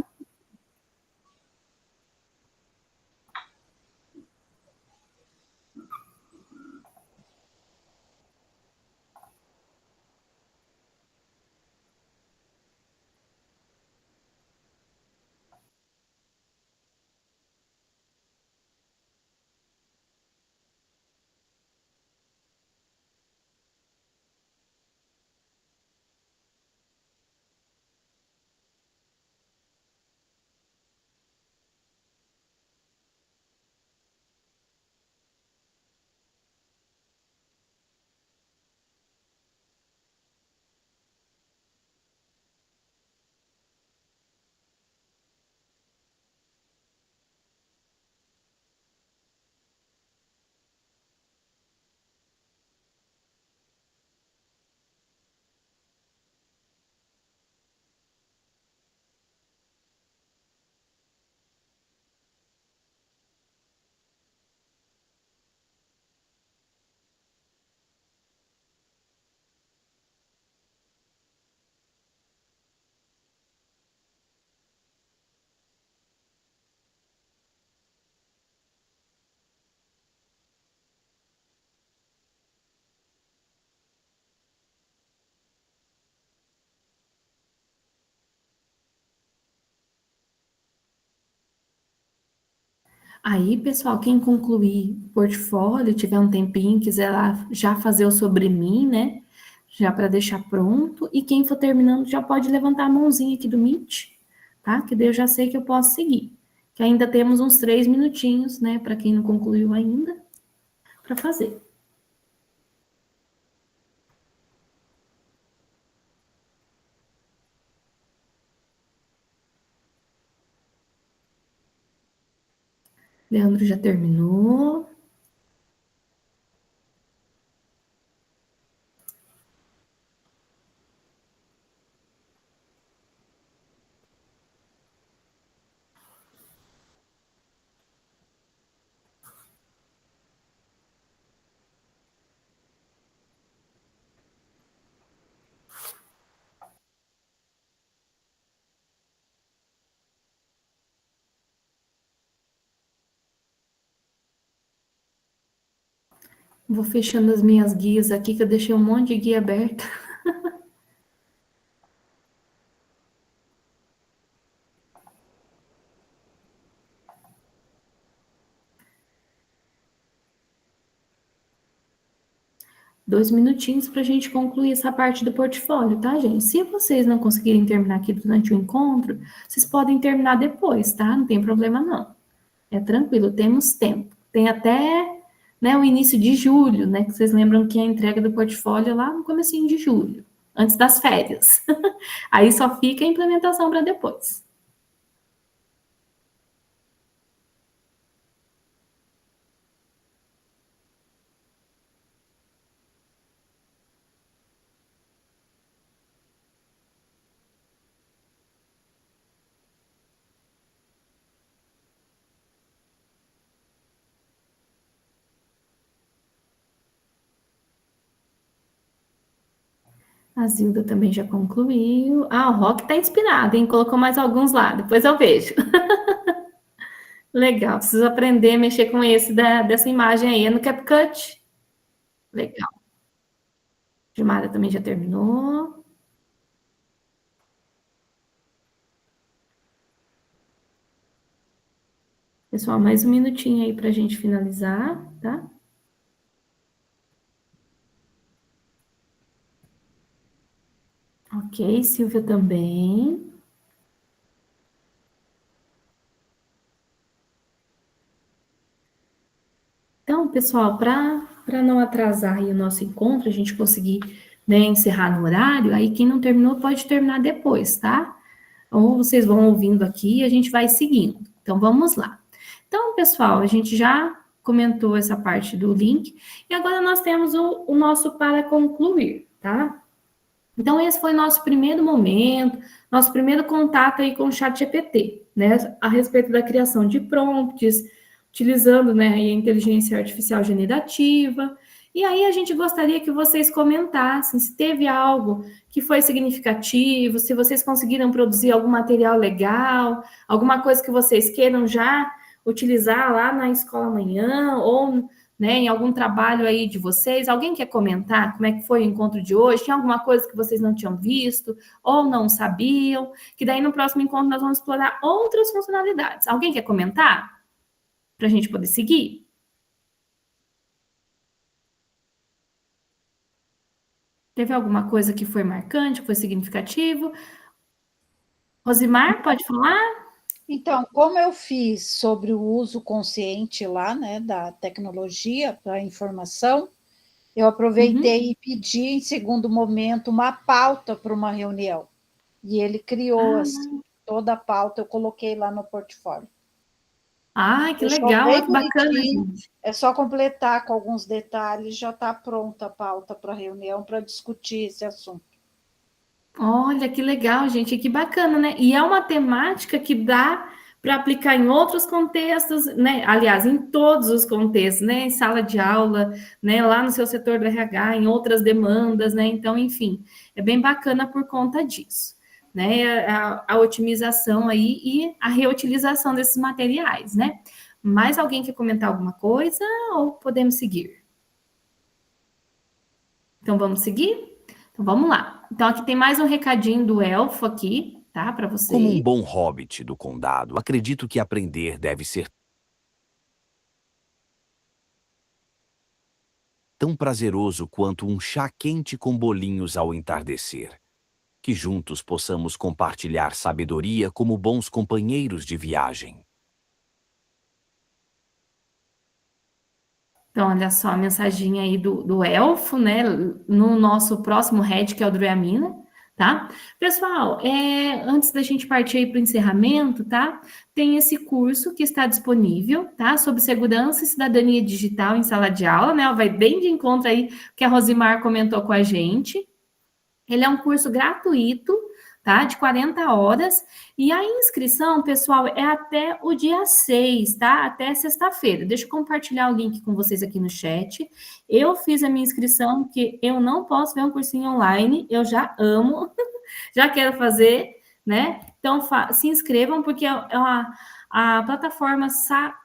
Speaker 1: Aí, pessoal, quem concluir o portfólio, tiver um tempinho, quiser lá já fazer o sobre mim, né? Já para deixar pronto. E quem for terminando já pode levantar a mãozinha aqui do Meet, tá? Que daí eu já sei que eu posso seguir. Que ainda temos uns 3 minutinhos, né? Para quem não concluiu ainda, para fazer. Leandro já terminou. Vou fechando as minhas guias aqui, que eu deixei um monte de guia aberta. Dois minutinhos para a gente concluir essa parte do portfólio, tá, gente? Se vocês não conseguirem terminar aqui durante o encontro, vocês podem terminar depois, tá? Não tem problema, não. É tranquilo, temos tempo. Tem até, né, o início de julho, né? Que vocês lembram que a entrega do portfólio é lá no comecinho de julho, antes das férias. Aí só fica a implementação para depois. A Zilda também já concluiu. Ah, o Rock tá inspirado, hein? Colocou mais alguns lá, depois eu vejo. Legal, preciso aprender a mexer com esse dessa imagem aí. É no CapCut? Legal. Gilmara também já terminou. Pessoal, mais um minutinho aí para a gente finalizar, tá? Ok, Silvia também. Então, pessoal, para não atrasar aí o nosso encontro, a gente conseguir, né, encerrar no horário, aí quem não terminou pode terminar depois, tá? Ou vocês vão ouvindo aqui e a gente vai seguindo. Então, vamos lá. Então, pessoal, a gente já comentou essa parte do link, e agora nós temos o nosso para concluir, tá? tá? Então, esse foi nosso primeiro momento, nosso primeiro contato aí com o ChatGPT, né, a respeito da criação de prompts, utilizando, né, a inteligência artificial generativa. E aí a gente gostaria que vocês comentassem se teve algo que foi significativo, se vocês conseguiram produzir algum material legal, alguma coisa que vocês queiram já utilizar lá na escola amanhã, ou, né, em algum trabalho aí de vocês. Alguém quer comentar como é que foi o encontro de hoje? Tinha alguma coisa que vocês não tinham visto ou não sabiam? Que daí no próximo encontro nós vamos explorar outras funcionalidades. Alguém quer comentar? Para a gente poder seguir? Teve alguma coisa que foi marcante, que foi significativo? Rosimar, pode falar?
Speaker 10: Então, como eu fiz sobre o uso consciente lá, né, da tecnologia para a informação, eu aproveitei e pedi, em segundo momento, uma pauta para uma reunião. E ele criou assim, toda a pauta, eu coloquei lá no portfólio.
Speaker 1: Que legal, que bacana.
Speaker 10: É só completar com alguns detalhes, já está pronta a pauta para a reunião para discutir esse assunto.
Speaker 1: Olha, que legal, gente, que bacana, né? E é uma temática que dá para aplicar em outros contextos, né? Aliás, em todos os contextos, né? Em sala de aula, né? Lá no seu setor do RH, em outras demandas, né? Então, enfim, é bem bacana por conta disso, né? A otimização aí e a reutilização desses materiais, né? Mais alguém quer comentar alguma coisa ou podemos seguir? Então, vamos seguir? Então, vamos lá. Então, aqui tem mais um recadinho do Elfo aqui, tá? Para você.
Speaker 13: Como um bom hobbit do condado, acredito que aprender deve ser tão prazeroso quanto um chá quente com bolinhos ao entardecer. Que juntos possamos compartilhar sabedoria como bons companheiros de viagem.
Speaker 1: Então, olha só a mensagem aí do Elfo, né? No nosso próximo head, que é o Druamina, tá? Pessoal, antes da gente partir aí para o encerramento, tá? Tem esse curso que está disponível, tá? Sobre segurança e cidadania digital em sala de aula, né? Vai bem de encontro aí que a Rosimar comentou com a gente. Ele é um curso gratuito, tá? De 40 horas. E a inscrição, pessoal, é até o dia 6, tá? Até sexta-feira. Deixa eu compartilhar o link com vocês aqui no chat. Eu fiz a minha inscrição, porque eu não posso ver um cursinho online. Eu já amo, já quero fazer, né? Então, se inscrevam, porque a plataforma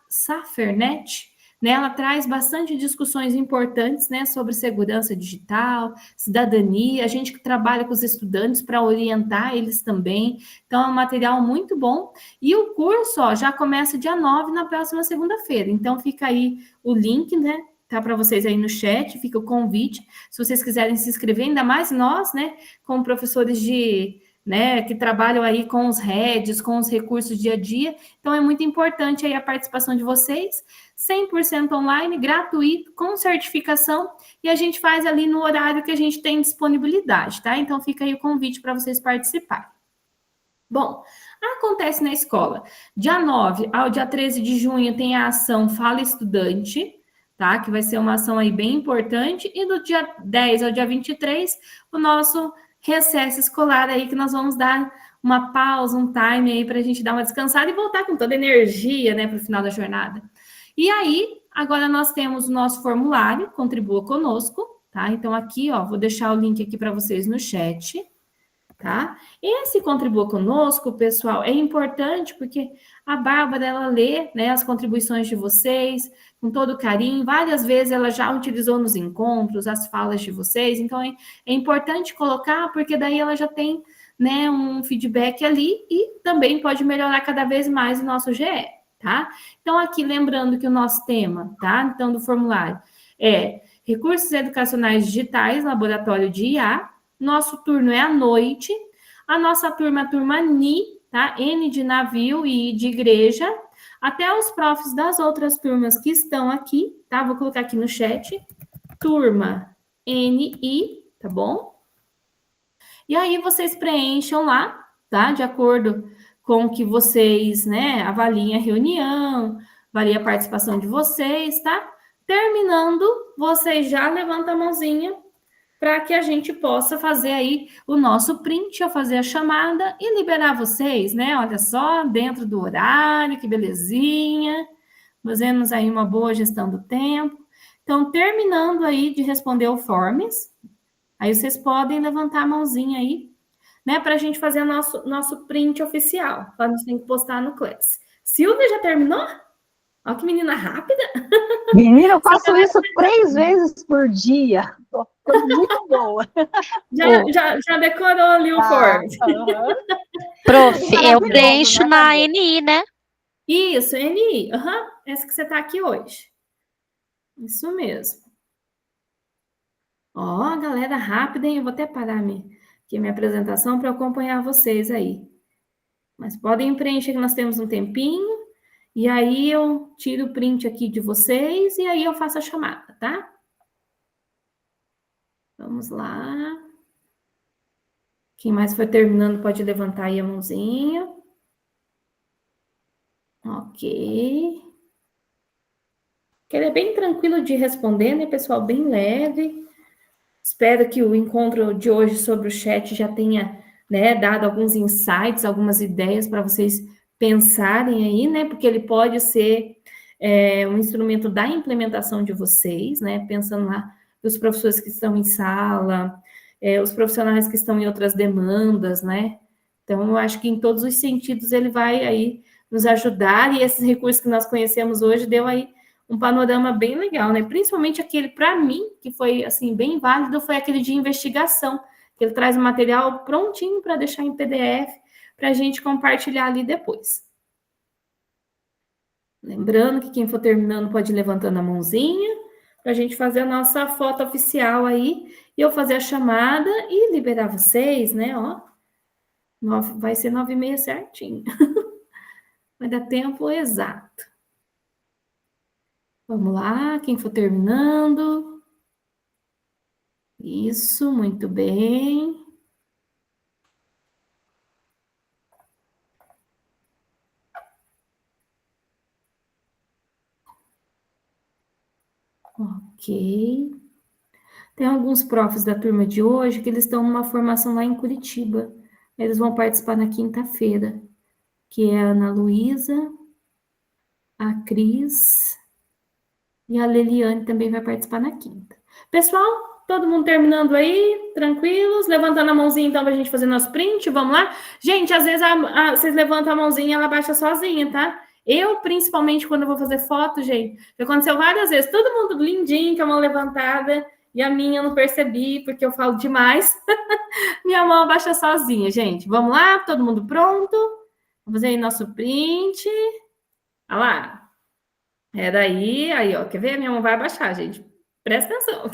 Speaker 1: Safernet, né, ela traz bastante discussões importantes, né, sobre segurança digital, cidadania, a gente que trabalha com os estudantes para orientar eles também, então é um material muito bom, e o curso, ó, já começa dia 9, na próxima segunda-feira, então fica aí o link, né, tá para vocês aí no chat, fica o convite, se vocês quiserem se inscrever, ainda mais nós, né, como professores né, que trabalham aí com os heads, com os recursos dia a dia, então é muito importante aí a participação de vocês, 100% online, gratuito, com certificação, e a gente faz ali no horário que a gente tem disponibilidade, tá? Então fica aí o convite para vocês participarem. Bom, acontece na escola. Dia 9 ao dia 13 de junho tem a ação Fala Estudante, tá? Que vai ser uma ação aí bem importante, e do dia 10 ao dia 23, o nosso recesso escolar aí, que nós vamos dar uma pausa, um time aí para a gente dar uma descansada e voltar com toda a energia, né, para o final da jornada. E aí, agora nós temos o nosso formulário, Contribua Conosco, tá? Então aqui, ó, vou deixar o link aqui para vocês no chat, tá? Esse Contribua Conosco, pessoal, é importante porque a Bárbara, ela lê, né, as contribuições de vocês com todo carinho, várias vezes ela já utilizou nos encontros, as falas de vocês, então é importante colocar, porque daí ela já tem, né, um feedback ali e também pode melhorar cada vez mais o nosso GE, tá? Então aqui, lembrando que o nosso tema, tá? Então, do formulário é Recursos Educacionais Digitais, Laboratório de IA. Nosso turno é à noite. A nossa turma é a turma NI, tá? N de navio e I de igreja. Até os profs das outras turmas que estão aqui, tá? Vou colocar aqui no chat. Turma NI, tá bom? E aí vocês preencham lá, tá? De acordo com que vocês, né, avaliem a reunião, avaliem a participação de vocês, tá? Terminando, vocês já levantam a mãozinha para que a gente possa fazer aí o nosso print, eu fazer a chamada e liberar vocês, né? Olha só, dentro do horário, que belezinha. Fazemos aí uma boa gestão do tempo. Então, terminando aí de responder o Forms, aí vocês podem levantar a mãozinha aí, né? Para a gente fazer o nosso print oficial. A gente tem que postar no Class. Silvia, já terminou? Olha que menina rápida.
Speaker 14: Menina, eu faço isso 3 vezes por dia. Coisa muito boa.
Speaker 1: Já decorou ali o Forms.
Speaker 3: Prof, eu preencho na NI, né?
Speaker 1: Isso, NI. Essa que você está aqui hoje. Isso mesmo. Ó, galera rápida, hein? Eu vou até parar aqui a minha apresentação para acompanhar vocês aí. Mas podem preencher que nós temos um tempinho. E aí eu tiro o print aqui de vocês e aí eu faço a chamada, tá? Vamos lá. Quem mais for terminando pode levantar aí a mãozinha. Ok. Ele é bem tranquilo de responder, né, pessoal? Bem leve. Espero que o encontro de hoje sobre o chat já tenha, né, dado alguns insights, algumas ideias para vocês pensarem aí, né? Porque ele pode ser um instrumento da implementação de vocês, né? Pensando lá os professores que estão em sala, os profissionais que estão em outras demandas, né? Então, eu acho que em todos os sentidos ele vai aí nos ajudar, e esses recursos que nós conhecemos hoje deu aí um panorama bem legal, né? Principalmente aquele, para mim, que foi, assim, bem válido, foi aquele de investigação, que ele traz o material prontinho para deixar em PDF, para a gente compartilhar ali depois. Lembrando que quem for terminando pode ir levantando a mãozinha, para a gente fazer a nossa foto oficial aí, e eu fazer a chamada e liberar vocês, né, ó. Vai ser 9h30 certinho. Vai dar tempo exato. Vamos lá, quem for terminando. Isso, muito bem. Ok. Tem alguns profs da turma de hoje que eles estão numa formação lá em Curitiba. Eles vão participar na quinta-feira, que é a Ana Luísa, a Cris e a Leliane também vai participar na quinta. Pessoal, todo mundo terminando aí, tranquilos? Levantando a mãozinha, então, pra gente fazer nosso print, vamos lá? Gente, às vezes vocês levantam a mãozinha e ela baixa sozinha, tá? Eu, principalmente, quando eu vou fazer foto, gente, já aconteceu várias vezes, todo mundo lindinho, com a mão levantada, e a minha eu não percebi, porque eu falo demais. Minha mão abaixa sozinha, gente. Vamos lá? Todo mundo pronto? Vamos fazer aí nosso print. Olha lá. Aí, ó. Quer ver? Minha mão vai abaixar, gente. Presta atenção.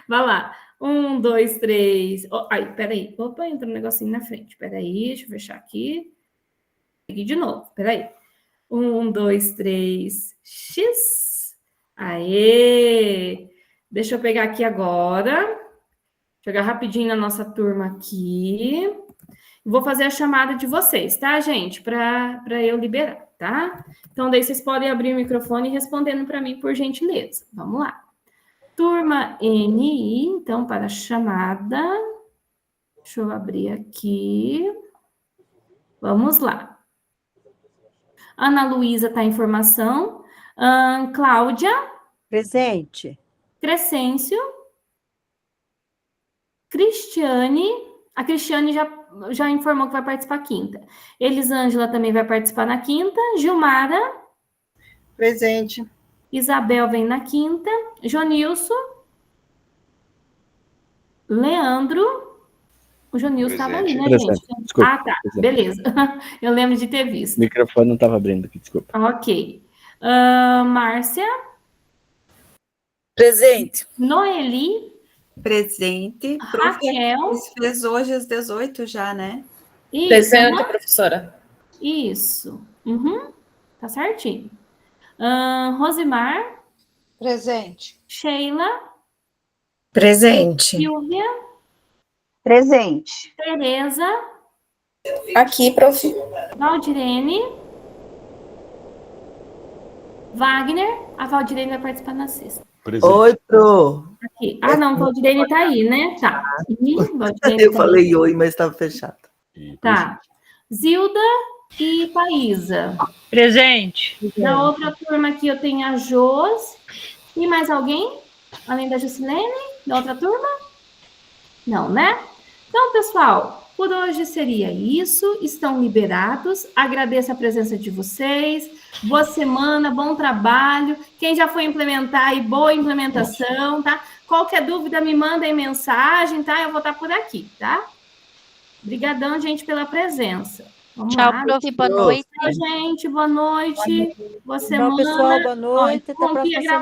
Speaker 1: Vai lá. 1, 2, 3. Oh, aí, peraí. Opa, entrou um negocinho na frente. Peraí, deixa eu fechar aqui. Aqui de novo. Peraí. 1, 2, 3. X. Aê! Deixa eu pegar aqui agora. Chegar rapidinho na nossa turma aqui. Vou fazer a chamada de vocês, tá, gente? Para eu liberar, tá? Então, daí vocês podem abrir o microfone respondendo para mim, por gentileza. Vamos lá. Turma NI, então, para a chamada. Deixa eu abrir aqui. Vamos lá. Ana Luísa está em formação. Cláudia.
Speaker 14: Presente.
Speaker 1: Crescêncio. Cristiane. A Cristiane já informou que vai participar quinta. Elisângela também vai participar na quinta. Gilmara.
Speaker 7: Presente.
Speaker 1: Isabel vem na quinta. Jonilson. Leandro. O Jonilson estava ali, né, gente?
Speaker 15: Desculpa,
Speaker 1: ah, tá. Presente. Beleza. Eu lembro de ter visto.
Speaker 15: O microfone não estava abrindo aqui, desculpa.
Speaker 1: Ok. Márcia.
Speaker 5: Presente.
Speaker 1: Noeli.
Speaker 5: Presente.
Speaker 1: Raquel.
Speaker 5: Fez hoje às 18 já, né?
Speaker 1: Isso,
Speaker 11: Presente, professora.
Speaker 1: Isso. Tá certinho. Rosimar.
Speaker 10: Presente.
Speaker 1: Sheila.
Speaker 2: Presente.
Speaker 1: Silvia.
Speaker 14: Presente.
Speaker 1: Tereza.
Speaker 6: Aqui, prof.
Speaker 1: Valdirene. Wagner. A Valdirene vai participar na sexta.
Speaker 15: Presente.
Speaker 16: Oi, Pro.
Speaker 1: Aqui. Ah, não, Valdirene tá aí, né? Tá. Valdirene
Speaker 16: Eu
Speaker 1: tá
Speaker 16: falei
Speaker 1: aí.
Speaker 16: oi, mas estava fechado.
Speaker 1: Tá. Zilda e Paísa.
Speaker 8: Presente.
Speaker 1: Na outra turma aqui eu tenho a Jos. E mais alguém? Além da Jusilene? Da outra turma? Não, né? Então, pessoal, por hoje seria isso. Estão liberados. Agradeço a presença de vocês. Boa semana, bom trabalho. Quem já foi implementar aí, boa implementação, tá? Qualquer dúvida, me mandem mensagem, tá? Eu vou estar por aqui, tá? Obrigadão, gente, pela presença. Vamos
Speaker 3: Tchau,
Speaker 1: lá.
Speaker 3: prof. Boa noite.
Speaker 1: Tchau, gente. Boa noite. Boa semana.
Speaker 17: Tchau, pessoal. Boa noite. Até a
Speaker 1: Interrompi
Speaker 17: próxima semana.